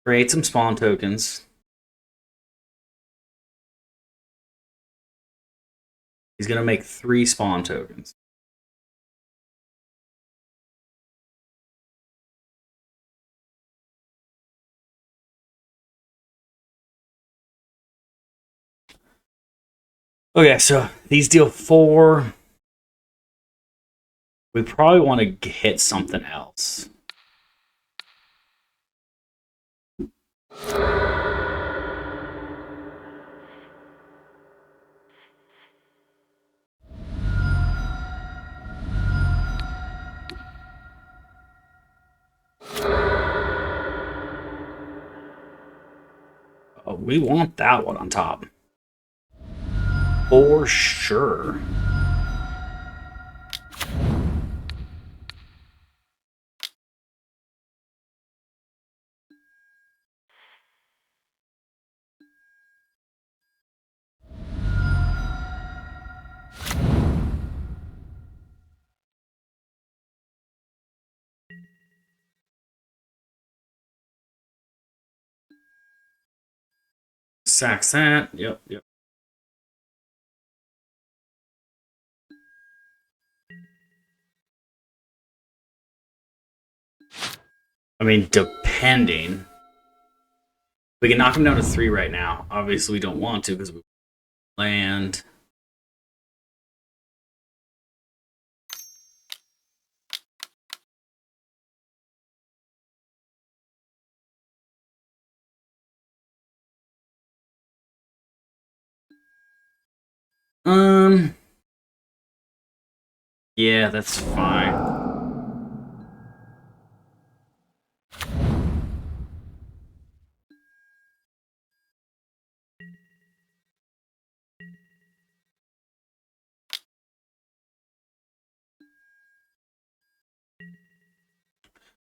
Create some spawn tokens. He's going to make 3 spawn tokens. Okay, so these deal 4. We probably want to hit something else. Oh, we want that one on top. For sure. Sacks that. Yep, yep. I mean, depending. We can knock him down to 3 right now. Obviously, we don't want to because we land. Yeah, that's fine.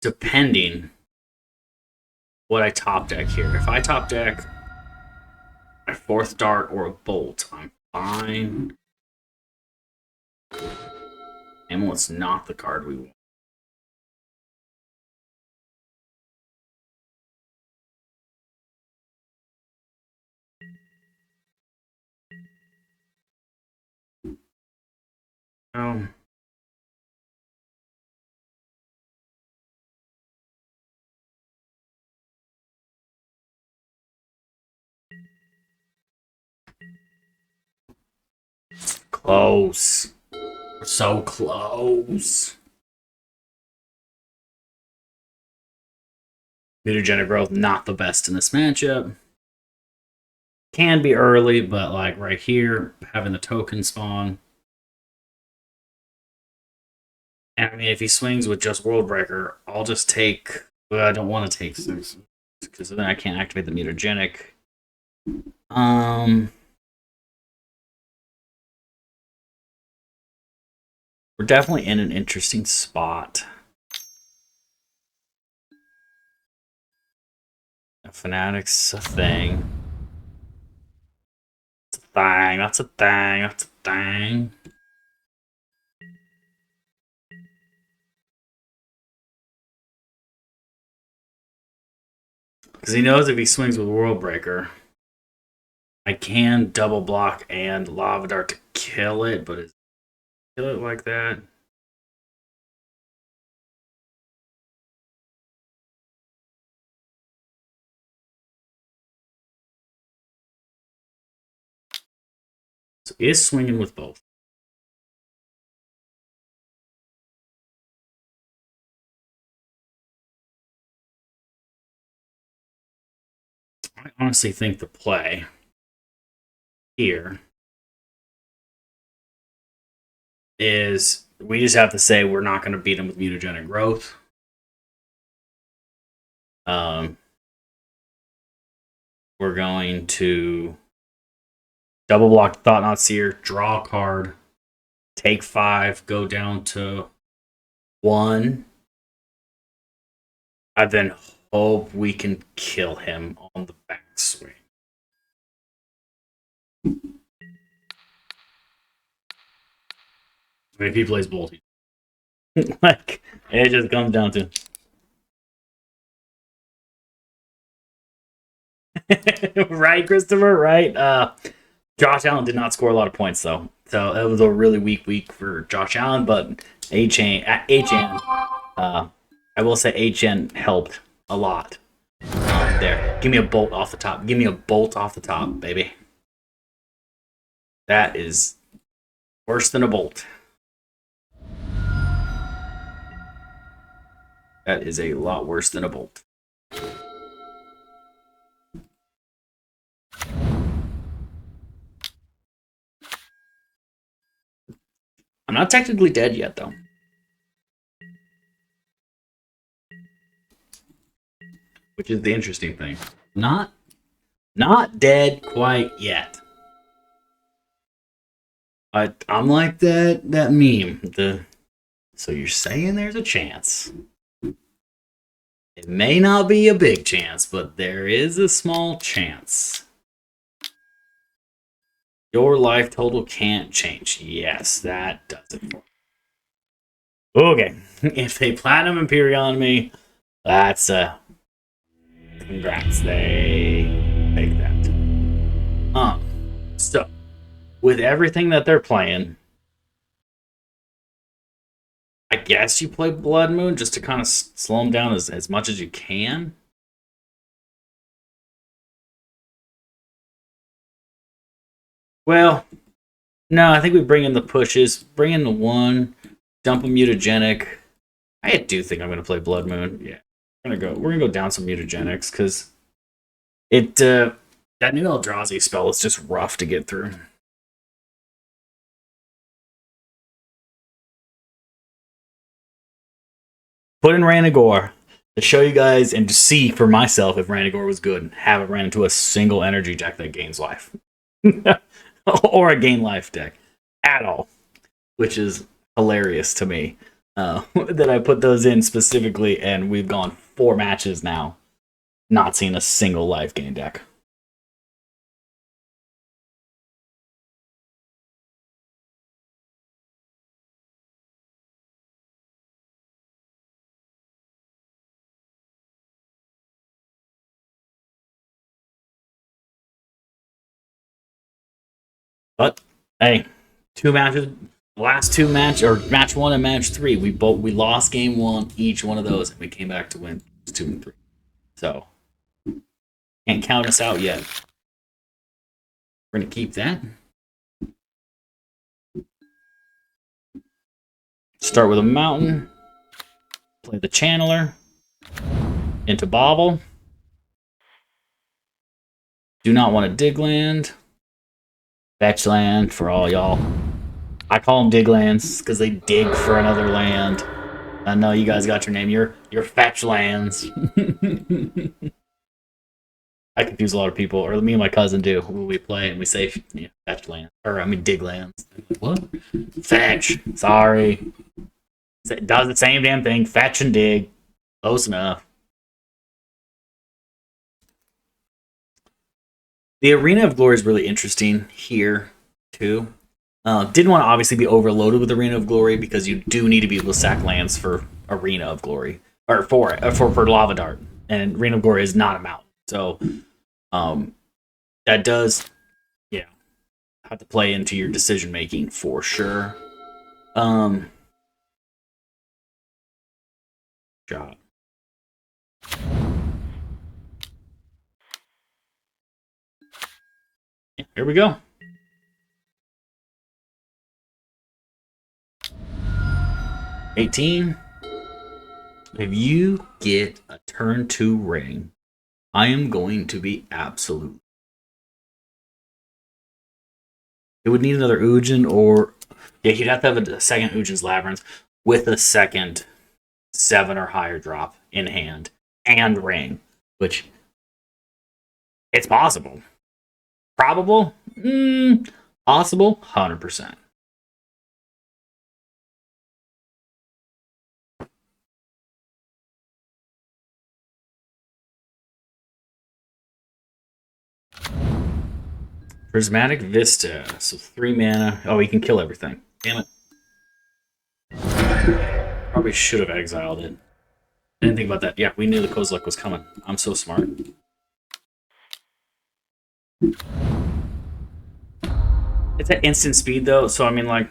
Depending what I top deck here. If I top deck a 4th dart or a bolt, I'm fine. Amulet's not the card we want. Oh. Close. We're so close. Mutagenic growth, not the best in this matchup. Can be early, but like right here, having the token spawn. And I mean, if he swings with just World Breaker, I'll just take. Well, I don't want to take 6 because then I can't activate the mutagenic. We're definitely in an interesting spot. Fanatic's a thing. It's a thing. That's a thing. That's a thing. Because he knows if he swings with World Breaker, I can double block and Lava Dart to kill it, but kill it like that? So he is swinging with both. I honestly think the play here is we just have to say we're not going to beat him with mutagenic growth. We're going to double block Thought-Knot Seer, draw a card, take 5, go down to 1. I then hope we can kill him on the backswing. If he plays Bolt, like it just comes down to right, Christopher. Right. Josh Allen did not score a lot of points though, so it was a really weak week for Josh Allen. But HN, I will say HN helped a lot. There, give me a bolt off the top. Give me a bolt off the top, baby. That is worse than a bolt. That is a lot worse than a bolt. I'm not technically dead yet, though. Which is the interesting thing. Not dead quite yet. I'm like that meme. So you're saying there's a chance. It may not be a big chance, but there is a small chance. Your life total can't change. Yes, that does it for me. Okay. If they Platinum Imperial on me, that's congrats. They take that. So with everything that they're playing, I guess you play Blood Moon just to kind of slow them down as much as you can. Well, no, I think we bring in the pushes, bring in the 1, dump a mutagenic. I do think I'm gonna play Blood Moon. Yeah, we're gonna go down some mutagenics because it that new Eldrazi spell is just rough to get through. Put in Ranagor to show you guys and to see for myself if Ranagor was good. Haven't ran into a single energy deck that gains life. Or a gain life deck at all, which is hilarious to me. That I put those in specifically, and we've gone 4 matches now, not seeing a single life gain deck. But hey, 2 matches, last 2 match or match 1 and match 3, we lost game 1 each one of those, and we came back to win 2 and 3. So can't count us out yet. We're gonna keep that. Start with a mountain. Play the channeler into Bobble. Do not want to dig land. Fetch land for all y'all. I call them dig lands because they dig for another land. I know you guys got your name. You're fetch lands. I confuse a lot of people, or me and my cousin do when we play and we say fetch land, or I mean dig lands. What? Fetch. Sorry. It does the same damn thing. Fetch and dig. Close enough. The Arena of Glory is really interesting here, too. Didn't want to obviously be overloaded with Arena of Glory because you do need to be able to sack lands for Arena of Glory. Or for Lava Dart. And Arena of Glory is not a mountain. So, that does, have to play into your decision making for sure. Shot. Yeah, here we go. $18. If you get a turn 2 ring, I am going to be absolute. It would need another Ujin, or you'd have to have a second Ujin's Labyrinth with a second 7 or higher drop in hand and ring, which it's possible. Probable? Possible? 100%. Prismatic Vista. So 3 mana. Oh, he can kill everything. Damn it. Probably should have exiled it. I didn't think about that. Yeah, we knew the Kozilek was coming. I'm so smart. It's at instant speed, though, so I mean, like...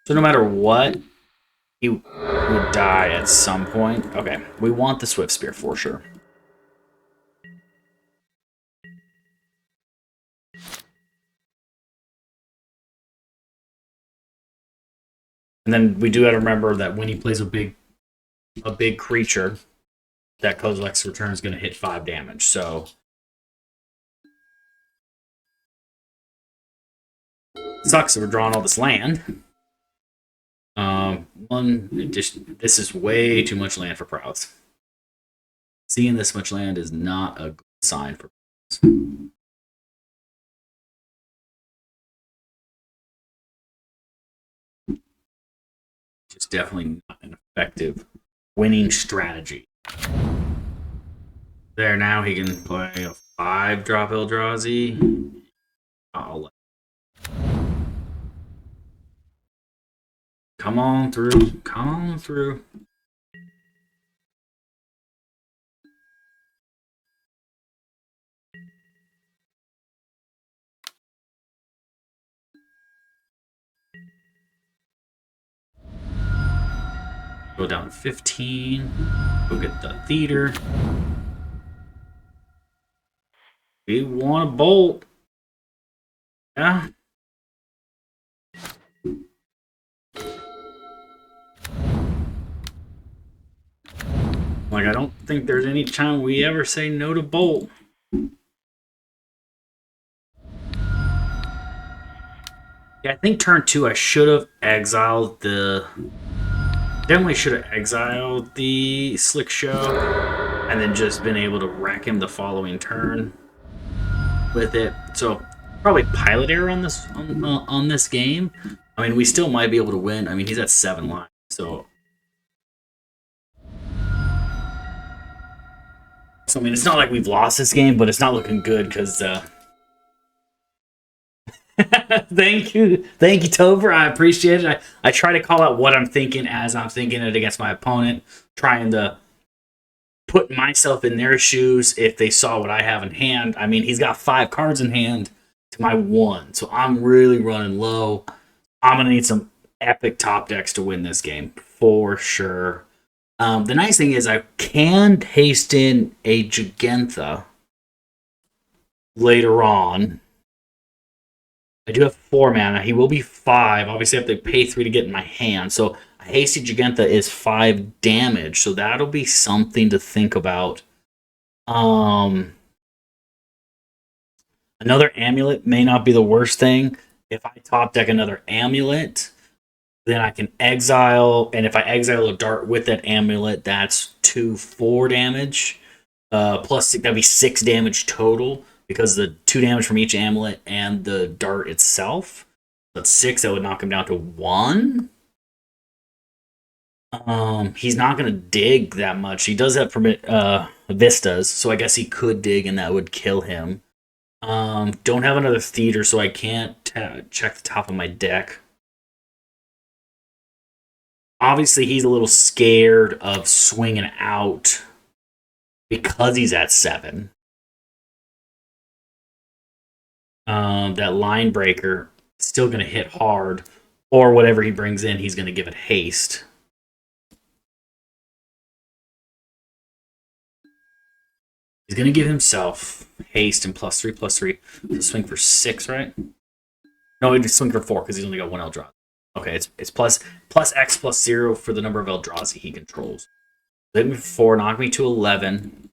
So no matter what, he would die at some point. Okay, we want the Swift Spear for sure. And then we do have to remember that when he plays a big creature, that Kozilek's return is going to hit 5 damage. So sucks that we're drawing all this land. This is way too much land for Prowess. Seeing this much land is not a good sign for Prowess. It's definitely not an effective winning strategy. There, now he can play a 5-drop Eldrazi. Come on through. Come on through. Go down 15. Go get the theater. We want a bolt. Yeah. Like, I don't think there's any time we ever say no to bolt. Yeah, I think turn 2 I should have exiled the... Definitely should have exiled the Slick Show and then just been able to wreck him the following turn with it. So probably pilot error on this game. I mean, we still might be able to win. I mean, he's at 7 lines, so I mean, it's not like we've lost this game, but it's not looking good because. Thank you, Topher. I appreciate it. I try to call out what I'm thinking as I'm thinking it against my opponent, trying to put myself in their shoes if they saw what I have in hand. I mean, he's got 5 cards in hand to my 1, so I'm really running low. I'm gonna need some epic top decks to win this game for sure. The nice thing is I can haste in a Gigantha later on. I do have 4 mana. He will be 5. Obviously, I have to pay 3 to get in my hand. So I Hasty Giganta is 5 damage, so that'll be something to think about. Another amulet may not be the worst thing. If I top deck another amulet, then I can exile, and if I exile a dart with that amulet, that's 4 damage. Plus, that'd be 6 damage total, because the 2 damage from each amulet and the dart itself. That's 6, that would knock him down to 1. He's not going to dig that much. He does have vistas, so I guess he could dig and that would kill him. Don't have another theater, so I can't check the top of my deck. Obviously, he's a little scared of swinging out because he's at 7. That line breaker is still going to hit hard, or whatever he brings in, he's going to give it haste. He's going to give himself haste and +3/+3. So swing for 6, right? No, he'd swing for 4 because he's only got 1 Eldrazi. Okay, it's plus X+0 for the number of Eldrazi he controls. Hit me for 4, knock me to 11.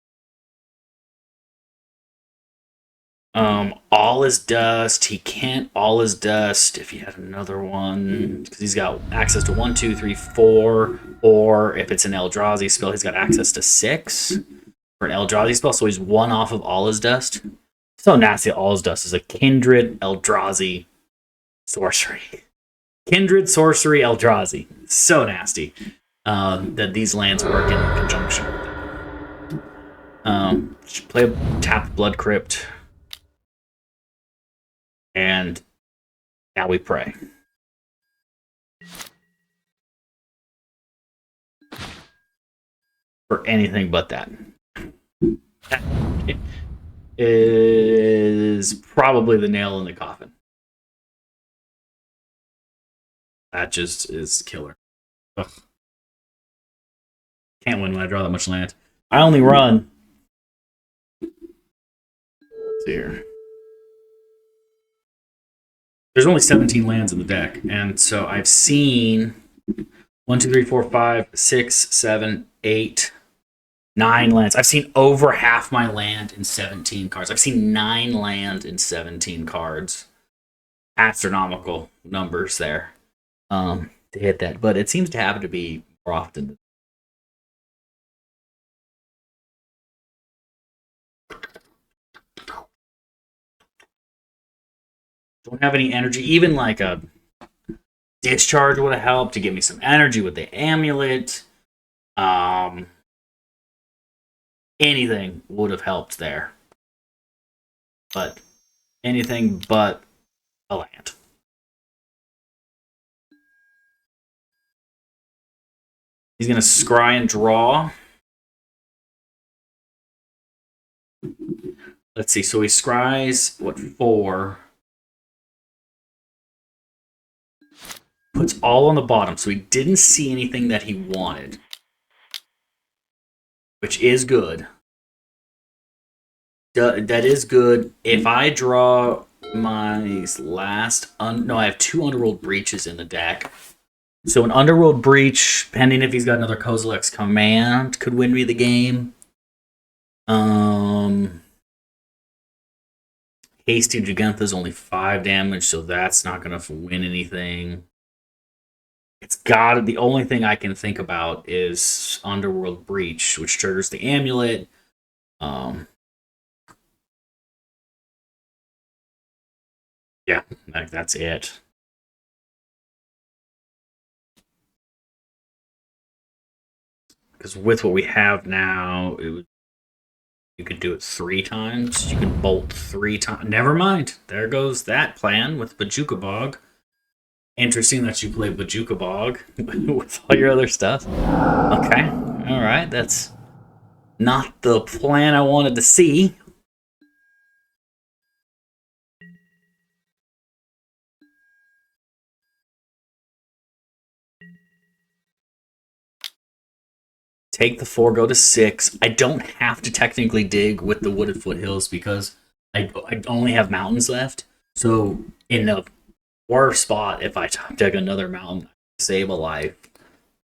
All is dust. He can't all is dust if he had another one, because he's got access to 1, 2, 3, 4. Or if it's an Eldrazi spell, he's got access to 6 for an Eldrazi spell. So he's 1 off of all his dust. So nasty. All his dust is a Kindred Eldrazi sorcery. Kindred sorcery Eldrazi. So nasty that these lands work in conjunction with it. Should play a tapped Blood Crypt. And now we pray. For anything but that. That is probably the nail in the coffin. That just is killer. Ugh. Can't win when I draw that much land. I only run. Let's see here. There's only 17 lands in the deck, and so I've seen 1, 2, 3, 4, 5, 6, 7, 8, 9 lands. I've seen over half my land in 17 cards. I've seen 9 land in 17 cards. Astronomical numbers there to hit that, but it seems to happen to be more often. Don't have any energy. Even like a discharge would have helped to give me some energy with the amulet. Anything would have helped there. But anything but a land. He's going to scry and draw. Let's see. So he scries, what, 4? Puts all on the bottom, so he didn't see anything that he wanted, which is good. That is good. If I draw my last... no, I have 2 Underworld Breaches in the deck. So an Underworld Breach, pending if he's got another Kozilek's Command, could win me the game. Hasty Giganta is only 5 damage, so that's not going to win anything. It's got the only thing I can think about is Underworld Breach, which triggers the amulet. Yeah, that's it. Because with what we have now, you could do it 3 times. You can bolt 3 times. Never mind. There goes that plan with Bojuka Bog. Interesting that you play Bojuka Bog with all your other stuff. Okay. Alright, that's not the plan I wanted to see. Take the 4, go to 6. I don't have to technically dig with the Wooded Foothills because I only have mountains left. So in a worse spot, if I top deck another mountain, save a life.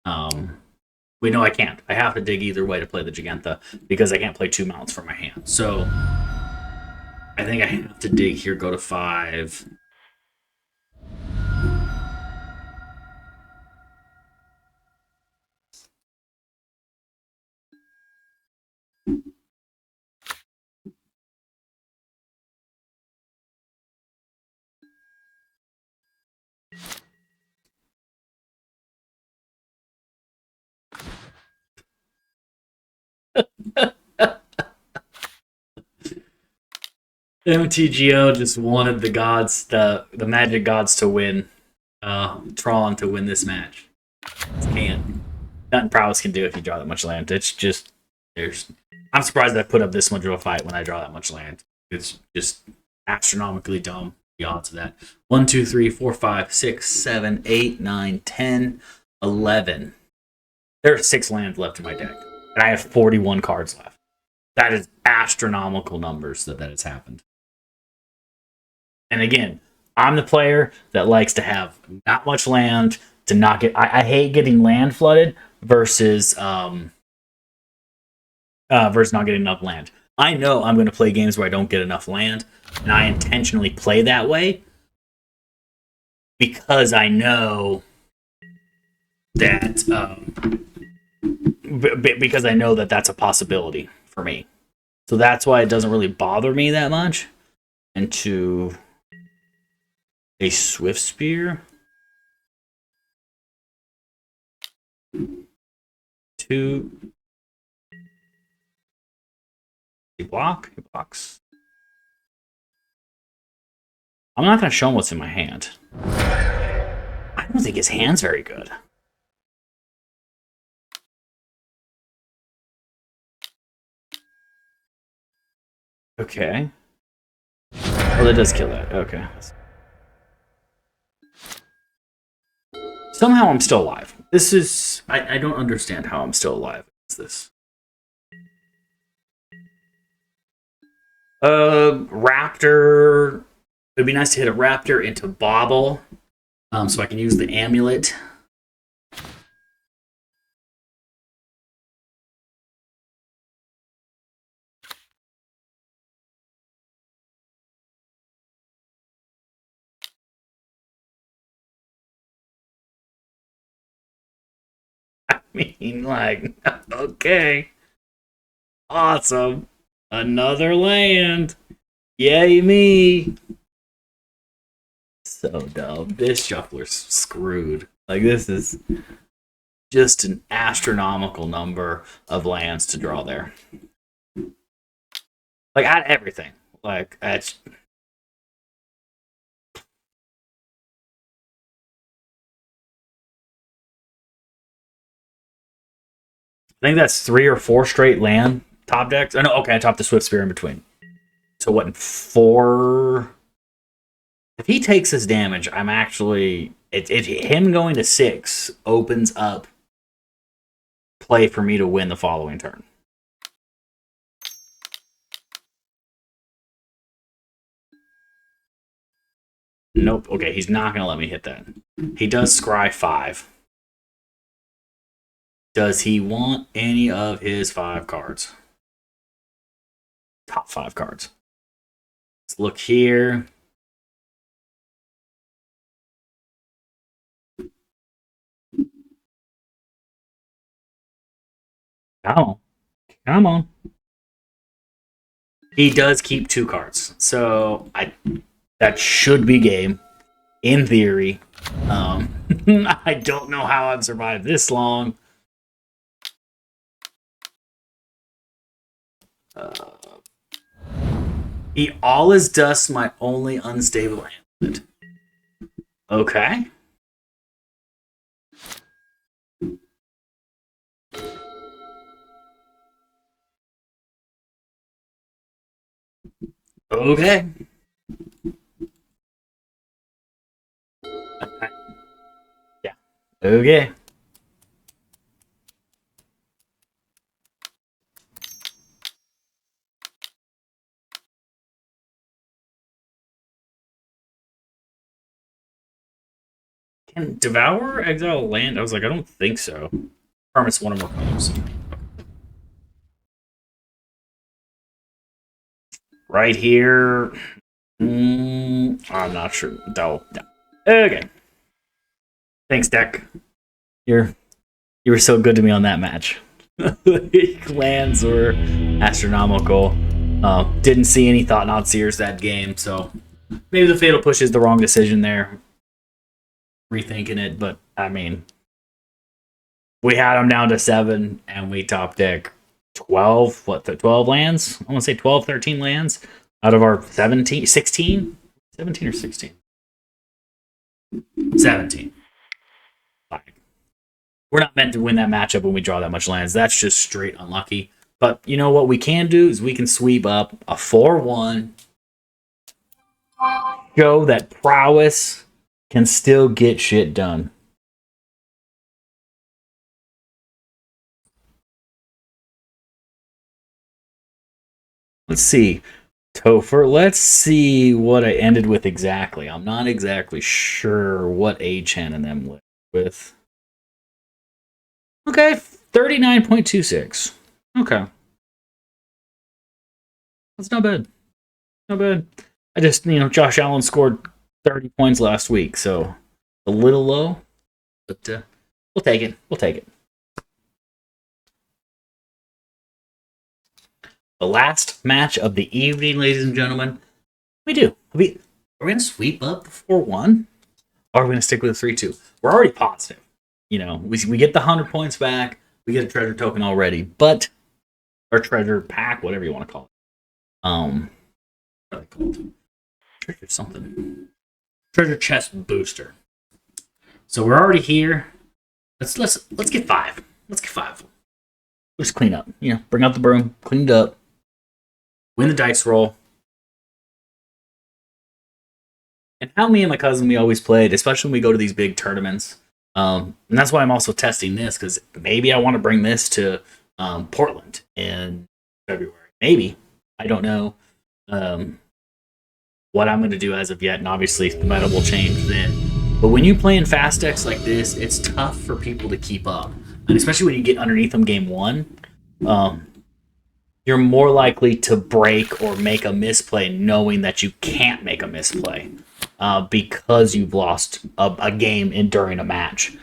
We know I can't. I have to dig either way to play the Giganta because I can't play 2 mounts from my hand. So I think I have to dig here, go to 5. MTGO just wanted the gods, the magic gods to win. Tron to win this match. Can't. Nothing Prowess can do if you draw that much land. It's just there's. I'm surprised that I put up this much of a fight when I draw that much land. It's just astronomically dumb. The odds of that. 1, 2, 3, 4, 5, 6, 7, 8, 9, 10, 11. There are 6 lands left in my deck, and I have 41 cards left. That is astronomical numbers that has happened. And again, I'm the player that likes to have not much land to not get. I hate getting land flooded versus versus not getting enough land. I know I'm going to play games where I don't get enough land, and I intentionally play that way because I know that because I know that that's a possibility for me. So that's why it doesn't really bother me that much. Into a Swift Spear. 2. He blocks. I'm not going to show him what's in my hand. I don't think his hand's very good. Okay. Oh, that does kill that. Okay. Somehow I'm still alive. This is... I don't understand how I'm still alive. What's this? Raptor. It'd be nice to hit a Raptor into Bobble. So I can use the amulet. I mean, like, okay. Awesome. Another land. Yay me. So dumb. This shuffler's screwed. Like, this is just an astronomical number of lands to draw there. Like, add everything. Like, that's... I think that's 3 or 4 straight land top decks. Oh, no, okay, I topped the Swift Spear in between. So what, in 4... If he takes this damage, I'm actually... him going to 6 opens up play for me to win the following turn. Nope. Okay, he's not going to let me hit that. He does scry 5. Does he want any of his 5 cards? Top 5 cards. Let's look here. Come on. Come on. He does keep 2 cards. So that should be game. In theory. I don't know how I've survived this long. He always dusts my only unstable amulet. Okay. Okay. Yeah. Okay. Can Devour exile land? I was like, I don't think so. Permits one or more colors. Right here. I'm not sure. No. Okay. Thanks, deck. You were so good to me on that match. Lands were astronomical. Didn't see any Thought-Knot Seers that game, so maybe the Fatal Push is the wrong decision there. Rethinking it, but I mean, we had them down to 7, and we top deck 12. What, 12 lands? I want to say 12, 13 lands out of our 17, 16? 17 or 16? 17. We're not meant to win that matchup when we draw that much lands. That's just straight unlucky. But you know what we can do is we can sweep up a 4-1. Show that Prowess can still get shit done. Let's see. Topher, let's see what I ended with exactly. I'm not exactly sure what Achan and them lived with. Okay, 39.26. Okay. That's not bad. Not bad. I just, Josh Allen scored 30 points last week, so a little low, but we'll take it. We'll take it. The last match of the evening, ladies and gentlemen. We're going to sweep up the 4-1, or are we going to stick with the 3-2? We're already positive. We get the 100 points back. We get a treasure token already, but or treasure pack, whatever you want to call it. What are they called? Treasure something. Treasure chest booster. So we're already here. Let's get 5. Let's get 5. Just clean up. Bring out the broom, clean it up, win the dice roll. And how me and my cousin we always played, especially when we go to these big tournaments. And that's why I'm also testing this, because maybe I want to bring this to Portland in February. Maybe. I don't know what I'm going to do as of yet, and obviously the meta will change then. But when you play in fast decks like this, it's tough for people to keep up. And especially when you get underneath them game 1, you're more likely to break or make a misplay knowing that you can't make a misplay. Because you've lost a game during a match.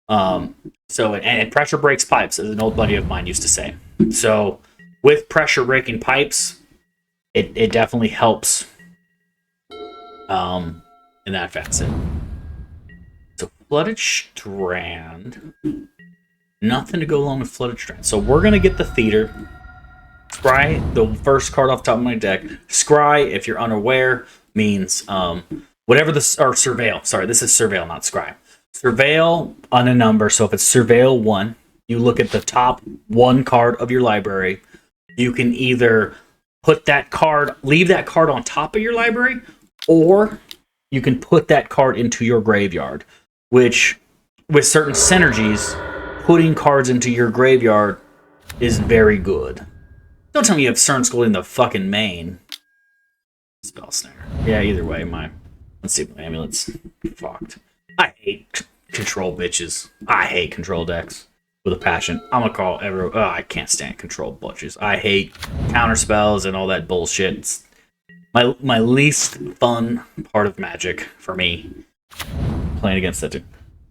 And pressure breaks pipes, as an old buddy of mine used to say. So with pressure breaking pipes, it definitely helps in that facet. So Flooded Strand. Nothing to go along with Flooded Strand. So we're going to get the Theater. Scry, the first card off the top of my deck. Scry, if you're unaware, means whatever Surveil. Sorry, this is Surveil, not Scry. Surveil on a number. So if it's Surveil 1, you look at the top 1 card of your library. You can either leave that card on top of your library, or you can put that card into your graveyard, which, with certain synergies, putting cards into your graveyard is very good. Don't tell me you have Cern Skull in the fucking main. Spell Snare. Yeah, either way, let's see, my amulet's fucked. I hate control bitches. I hate control decks with a passion. I'm gonna call everyone. I can't stand control bitches. I hate counter spells and all that bullshit. It's my least fun part of Magic for me. Playing against that dude.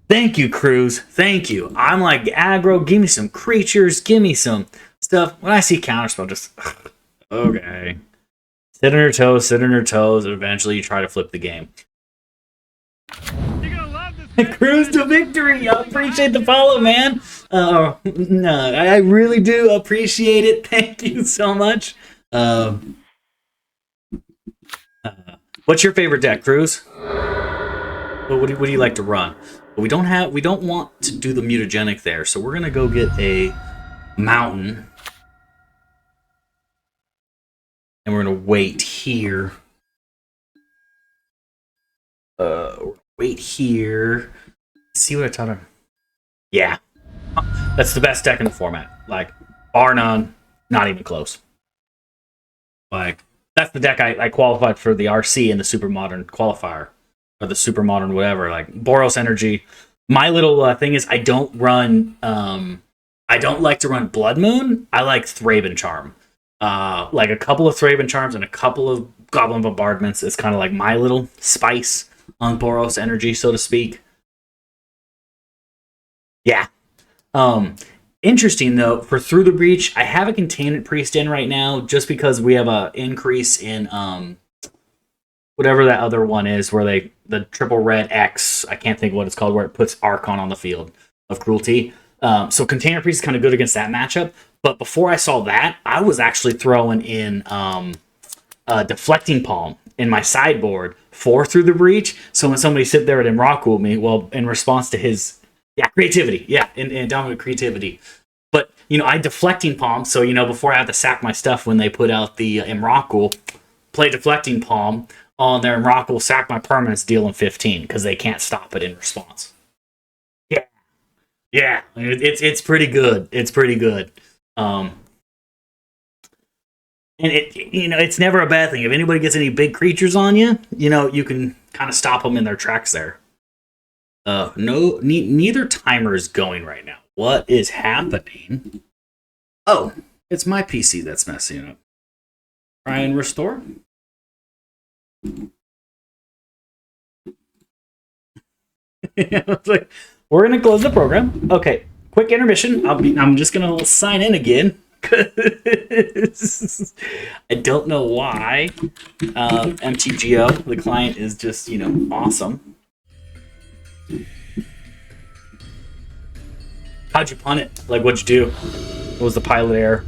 Thank you, Cruz. Thank you. I'm like, aggro, give me some creatures, give me some stuff. When I see counterspell, just okay. Sit on her toes, and eventually you try to flip the game. You're gonna love this. Cruise to victory. I appreciate the follow, man. No, I really do appreciate it. Thank you so much. What's your favorite deck, Cruz? What do you like to run? But we don't want to do the mutagenic there, so we're gonna go get a mountain. And we're gonna wait here. Wait here. See what I taught him. Yeah. That's the best deck in the format. Like, bar none, not even close. Like, that's the deck I qualified for the RC in the Super Modern qualifier. or the super modern whatever, like Boros Energy. My little thing is I don't run. I don't like to run Blood Moon. I like Thraben Charm. Like a couple of Thraben Charms and a couple of Goblin Bombardments is kind of like my little spice on Boros Energy, so to speak. Yeah. Interesting though, for Through the Breach, I have a Containment Priest in right now just because we have a increase in whatever that other one is where the triple red X, I can't think of what it's called, where it puts Archon on the field of Cruelty. So Container Priest is kind of good against that matchup. But before I saw that, I was actually throwing in Deflecting Palm in my sideboard for Through the Breach. So when somebody sit there and Imrockul me, well, in response to his creativity, in dominant creativity. But I Deflecting Palm, so before I have to sack my stuff when they put out the Imrockul, play Deflecting Palm on their Imrockul, sack my permanents, deal in 15 because they can't stop it in response. Yeah, it's pretty good. It's pretty good. And it's never a bad thing. If anybody gets any big creatures on you, you can kind of stop them in their tracks there. Neither timer is going right now. What is happening? Oh, it's my PC that's messing up. Try and restore. It's like, we're gonna close the program. Okay, quick intermission. I'm just gonna sign in again. I don't know why. MTGO, the client, is just awesome. How'd you punt it? Like, what'd you do? What was the pilot error?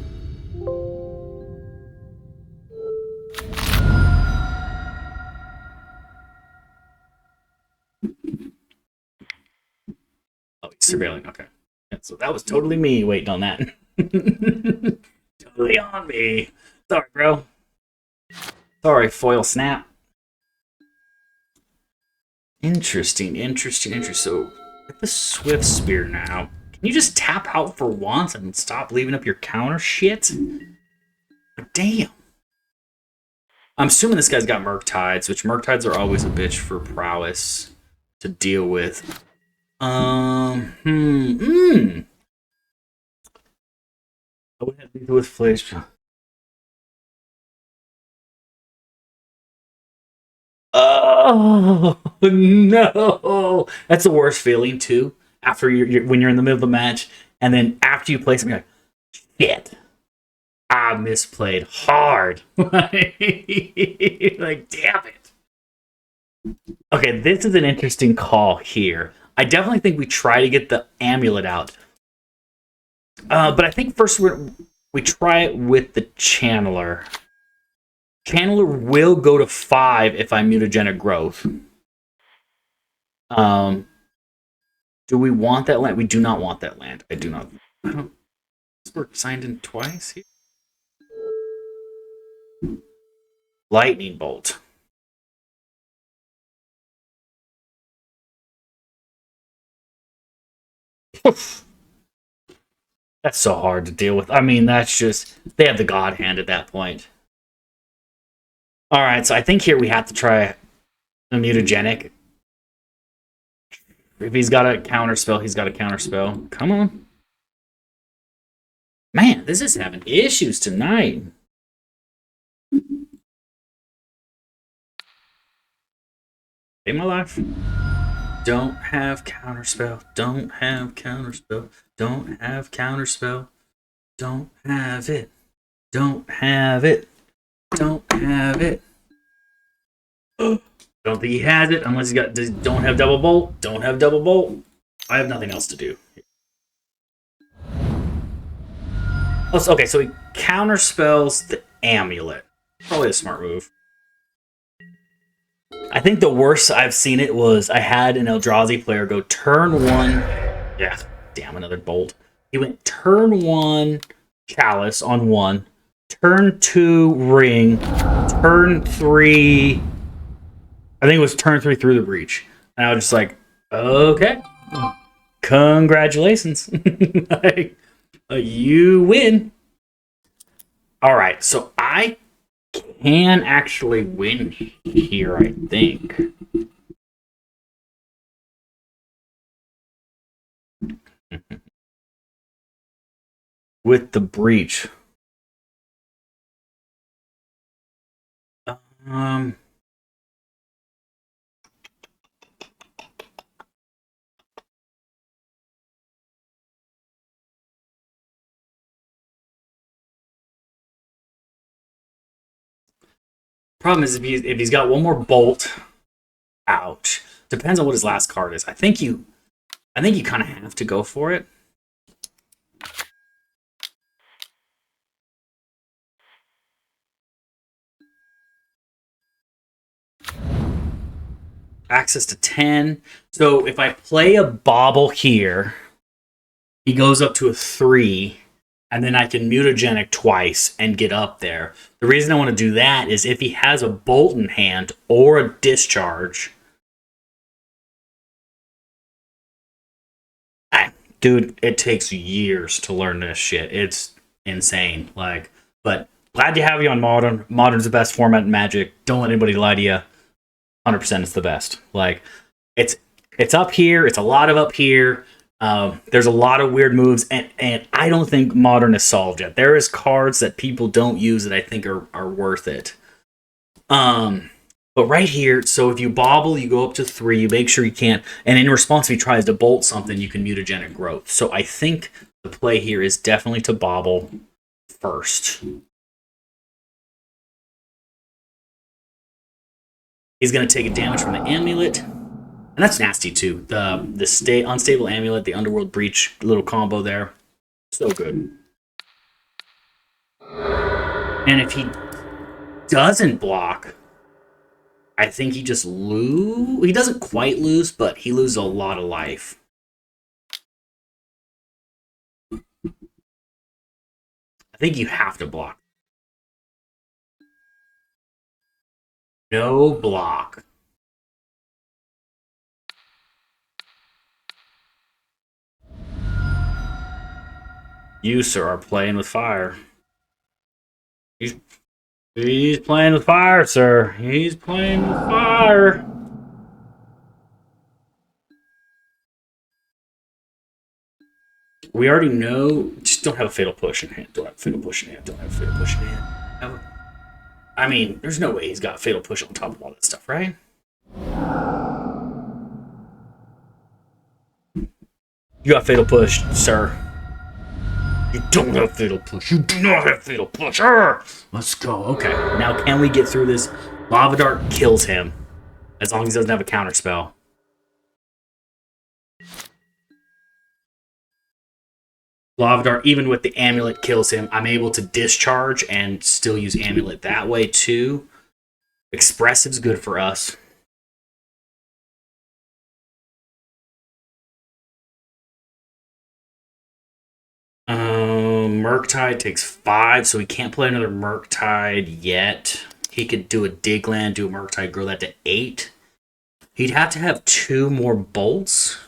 Oh, he's surveilling. Okay. Yeah, so that was totally me waiting on that. Totally on me. Sorry, bro. Sorry, foil snap. Interesting. So, with the Swift Spear now, can you just tap out for once and stop leaving up your counter shit? Damn. I'm assuming this guy's got Murktides, which Murktides are always a bitch for Prowess to deal with. I would have lethal with Flash. Oh no! That's the worst feeling too. After when you're in the middle of the match, and then after you play something, you're like, shit, I misplayed hard. Like, damn it. Okay, this is an interesting call here. I definitely think we try to get the amulet out. But I think first we try it with the Channeler. Channeler will go to 5 if I mutagenic growth. Do we want that land? We do not want that land. I do not. We're signed in twice here. Lightning Bolt. That's so hard to deal with. I mean, that's just... They have the God Hand at that point. Alright, so I think here we have to try a mutagenic. If he's got a counterspell, he's got a counterspell. Come on. Man, this is having issues tonight. Save my life. Don't have counterspell. Don't have counterspell. Don't have counterspell. Don't have it. Don't have it. Don't have it. Don't think he has it unless he got. Don't have double bolt. Don't have double bolt. I have nothing else to do. Oh, okay, so he counterspells the amulet. Probably a smart move. I think the worst I've seen it was I had an Eldrazi player go turn 1. Yeah, damn, another bolt. He went turn 1 Chalice on 1, turn 2 Ring, turn 3. I think it was turn 3 Through the Breach. And I was just like, okay, congratulations. You win. All right, so I can actually win here, I think. with the breach. Problem is if he's got one more bolt, ouch. Depends on what his last card is. I think you kind of have to go for it. Access to 10. So if I play a bauble here, he goes up to a 3, and then I can mutagenic twice and get up there. The reason I want to do that is if he has a bolt in hand or a discharge. Dude, it takes years to learn this shit. It's insane. But glad to have you on Modern. Modern's the best format in Magic. Don't let anybody lie to you. 100% it's the best. It's up here. It's a lot of up here. There's a lot of weird moves, and I don't think Modern is solved yet. There is cards that people don't use that I think are worth it. But right here, so if you bobble, you go up to 3, you make sure you can't, and in response, if he tries to bolt something, you can mutagenic growth. So I think the play here is definitely to bobble first. He's going to take a damage from the amulet, and that's nasty too. The unstable amulet, the underworld breach little combo there, so good. And if he doesn't block, I think he just lose. He doesn't quite lose, but he loses a lot of life. I think you have to block. No block. You, sir, are playing with fire. He's playing with fire, sir. He's playing with fire. We already know. Just don't have a fatal push in hand. Don't have a fatal push in hand. Don't have a fatal push in hand. I mean, there's no way he's got fatal push on top of all that stuff, right? You got fatal push, sir. You don't have fatal push. You do not have fatal push. Let's go. Okay. Now, can we get through this? Lava Dart kills him. As long as he doesn't have a counter spell. Lava Dart, even with the amulet, kills him. I'm able to discharge and still use amulet that way, too. Expressive's good for us. Murktide takes 5, so he can't play another Murktide yet. He could do a Digland, do a Murktide, grow that to 8. He'd have to have 2 more bolts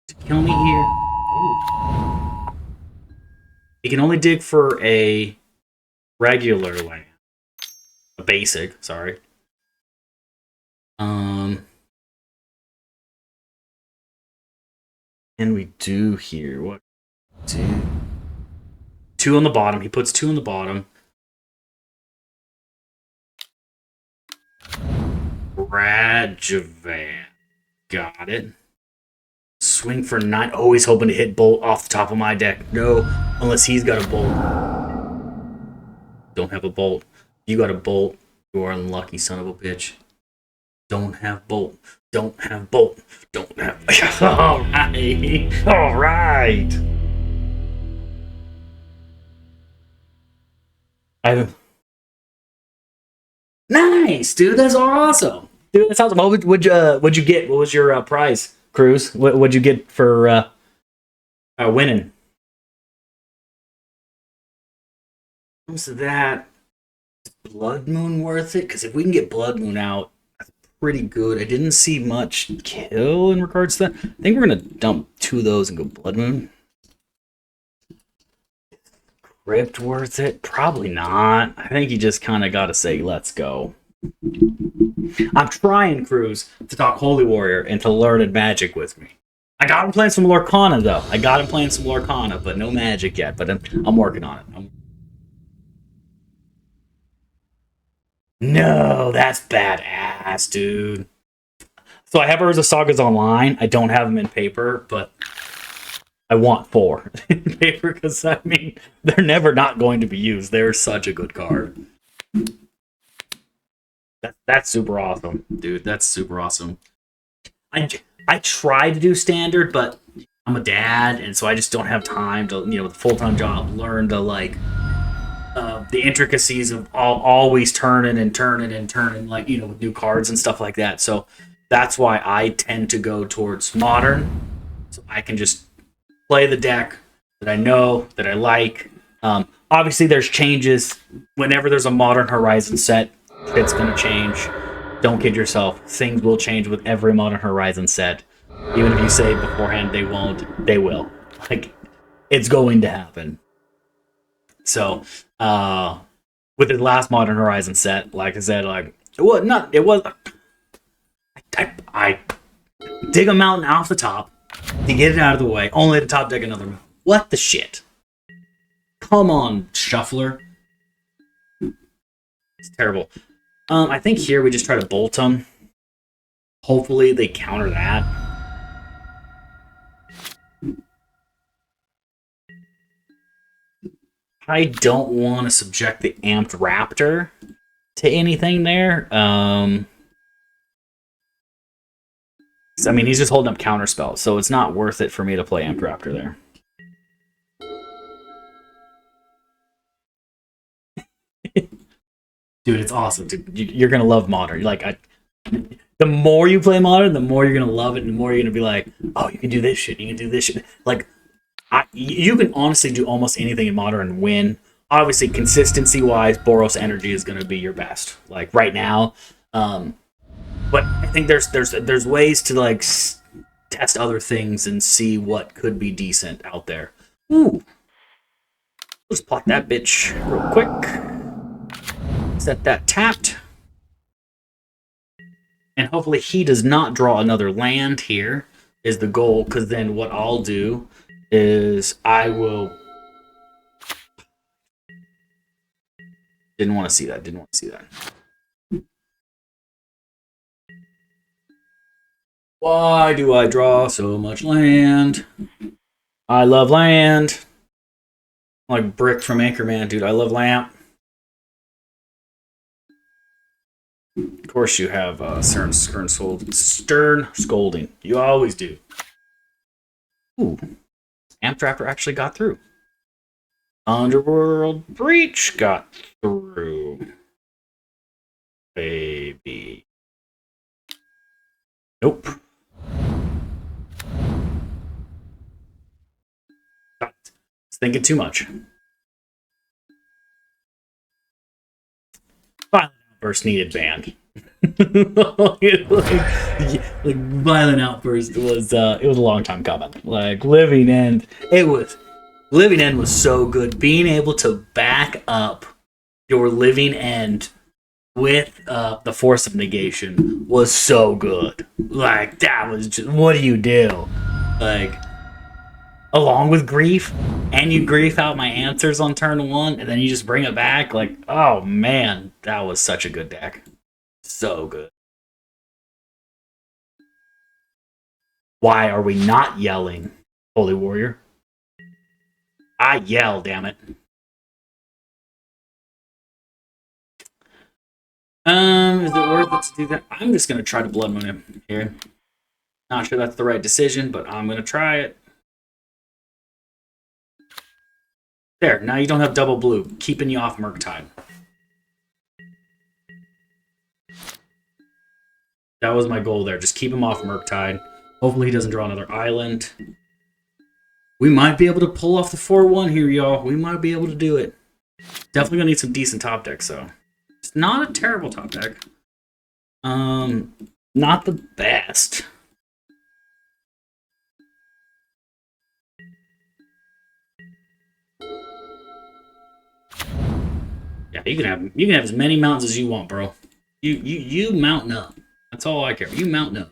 to kill me here. Ooh. He can only dig for a regular land. A basic, sorry. And we do here. What? 2 on the bottom. He puts 2 on the bottom. Rajavan. Got it. Swing for 9. Always hoping to hit bolt off the top of my deck. No, unless he's got a bolt. Don't have a bolt. You got a bolt. You are unlucky, son of a bitch. Don't have bolt. Don't have bolt. Don't have. All right. All right. Nice, dude. That's awesome. Dude, that's awesome. What'd you get? What was your prize, Cruz? What'd you get for winning? Comes to that, is Blood Moon worth it? Because if we can get Blood Moon out, that's pretty good. I didn't see much kill in regards to that. I think we're gonna dump 2 of those and go Blood Moon. Crypt worth it? Probably not. I think you just kind of got to say, let's go. I'm trying, Cruz, to talk Holy Warrior and to learn Magic with me. I got him playing some Lorcana though. I got him playing some Lorcana, but no Magic yet. But I'm working on it. No, that's badass, dude. So I have Urza Sagas online. I don't have them in paper, but I want 4 in paper because, I mean, they're never not going to be used. They're such a good card. That's super awesome, dude. That's super awesome. I try to do standard, but I'm a dad, and so I just don't have time to, with a full-time job, learn to, like, the intricacies of always turning, like, with new cards and stuff like that. So that's why I tend to go towards modern, so I can just play the deck that I know, that I like. Obviously, there's changes. Whenever there's a Modern Horizon set, it's going to change. Don't kid yourself. Things will change with every Modern Horizon set. Even if you say beforehand they won't, they will. Like, it's going to happen. So, with the last Modern Horizon set, like I said, like, I dig a mountain off the top to get it out of the way, only to top deck another mountain. What the shit? Come on, Shuffler. It's terrible. I think here we just try to bolt them. Hopefully they counter that. I don't want to subject the Amped Raptor to anything there. I mean, he's just holding up counterspell, so it's not worth it for me to play Amped Raptor there. Dude, it's awesome. Dude, you're gonna love Modern. The more you play Modern, the more you're gonna love it, and the more you're gonna be like, oh, you can do this shit, you can do this shit. Like, you can honestly do almost anything in Modern and win. Obviously, consistency-wise, Boros Energy is gonna be your best. Like right now, but I think there's ways to like test other things and see what could be decent out there. Ooh, let's plot that bitch real quick. Set that tapped. And hopefully he does not draw another land here, is the goal, because then what I'll do is I will... Didn't want to see that. Why do I draw so much land? I love land. Like Brick from Anchorman, dude. I love lamp. Of course you have Stern Scolding. You always do. Ooh. Amp Trapper actually got through. Underworld Breach got through. Baby. Nope. It's thinking too much. Violent Outburst needed banned. like Violent Outburst was it was a long time coming. Like Living End, Living End was so good. Being able to back up your Living End with the Force of Negation was so good. Like, that was just, what do you do? Like, along with Grief, and you grief out my answers on turn 1, and then you just bring it back. Like, oh man, that was such a good deck. So good. Why are we not yelling, Holy Warrior? I yell, damn it. Is it worth it to do that? I'm just gonna try to Blood Moon him here. Not sure that's the right decision, but I'm gonna try it. There, now you don't have double blue, keeping you off Murktide. That was my goal there, just keep him off Murktide. Hopefully he doesn't draw another island. We might be able to pull off the 4-1 here, y'all. We might be able to do it. Definitely gonna need some decent top decks, though. It's not a terrible top deck. Not the best. Yeah, you can have as many mountains as you want, bro. You mountain up. That's all I care. You mountain up.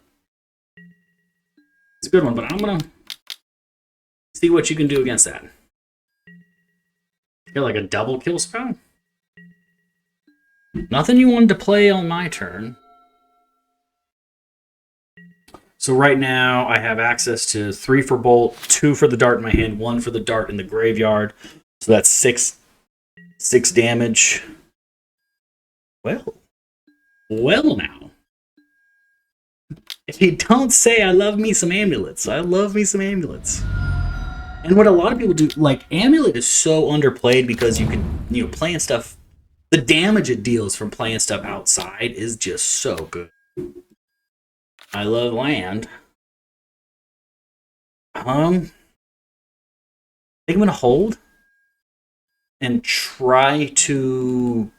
It's a good one, but I'm gonna see what you can do against that. You're like a double kill spell? Nothing you wanted to play on my turn. So right now, I have access to 3 for Bolt, 2 for the Dart in my hand, 1 for the Dart in the graveyard. So that's 6 damage. Well now. If you don't say I love me some amulets. I love me some amulets. And what a lot of people do, like, amulet is so underplayed because you can, playing stuff, the damage it deals from playing stuff outside is just so good. I love land. I think I'm gonna hold and try to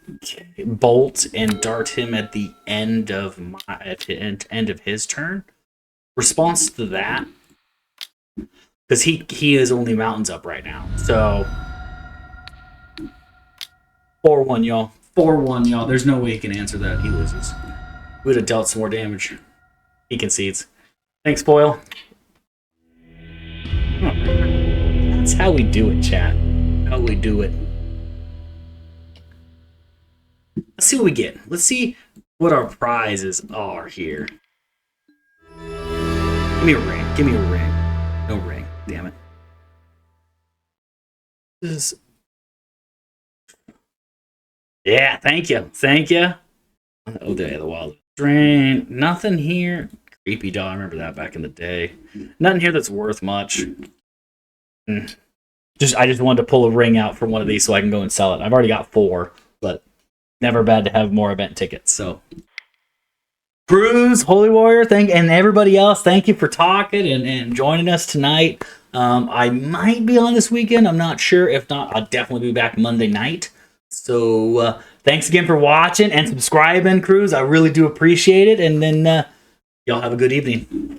bolt and dart him at the end of end of his turn. Response to that, because he is only mountains up right now. So 4-1, y'all. 4-1, y'all. There's no way he can answer that. He loses. Would have dealt some more damage. He concedes. Thanks, Foil. That's how we do it, chat. How we do it. Let's see what we get. Let's see what our prizes are here. Give me a ring. Give me a ring. No ring. Damn it. This is... Yeah, thank you. Thank you. Oh, the wild drain. Nothing here. Creepy doll. I remember that back in the day. Nothing here that's worth much. I just wanted to pull a ring out for one of these so I can go and sell it. I've already got 4, but never bad to have more event tickets. So, Bruce, Holy Warrior, and everybody else, thank you for talking and joining us tonight. I might be on this weekend. I'm not sure. If not, I'll definitely be back Monday night. So, thanks again for watching and subscribing, Cruz. I really do appreciate it. And then y'all have a good evening.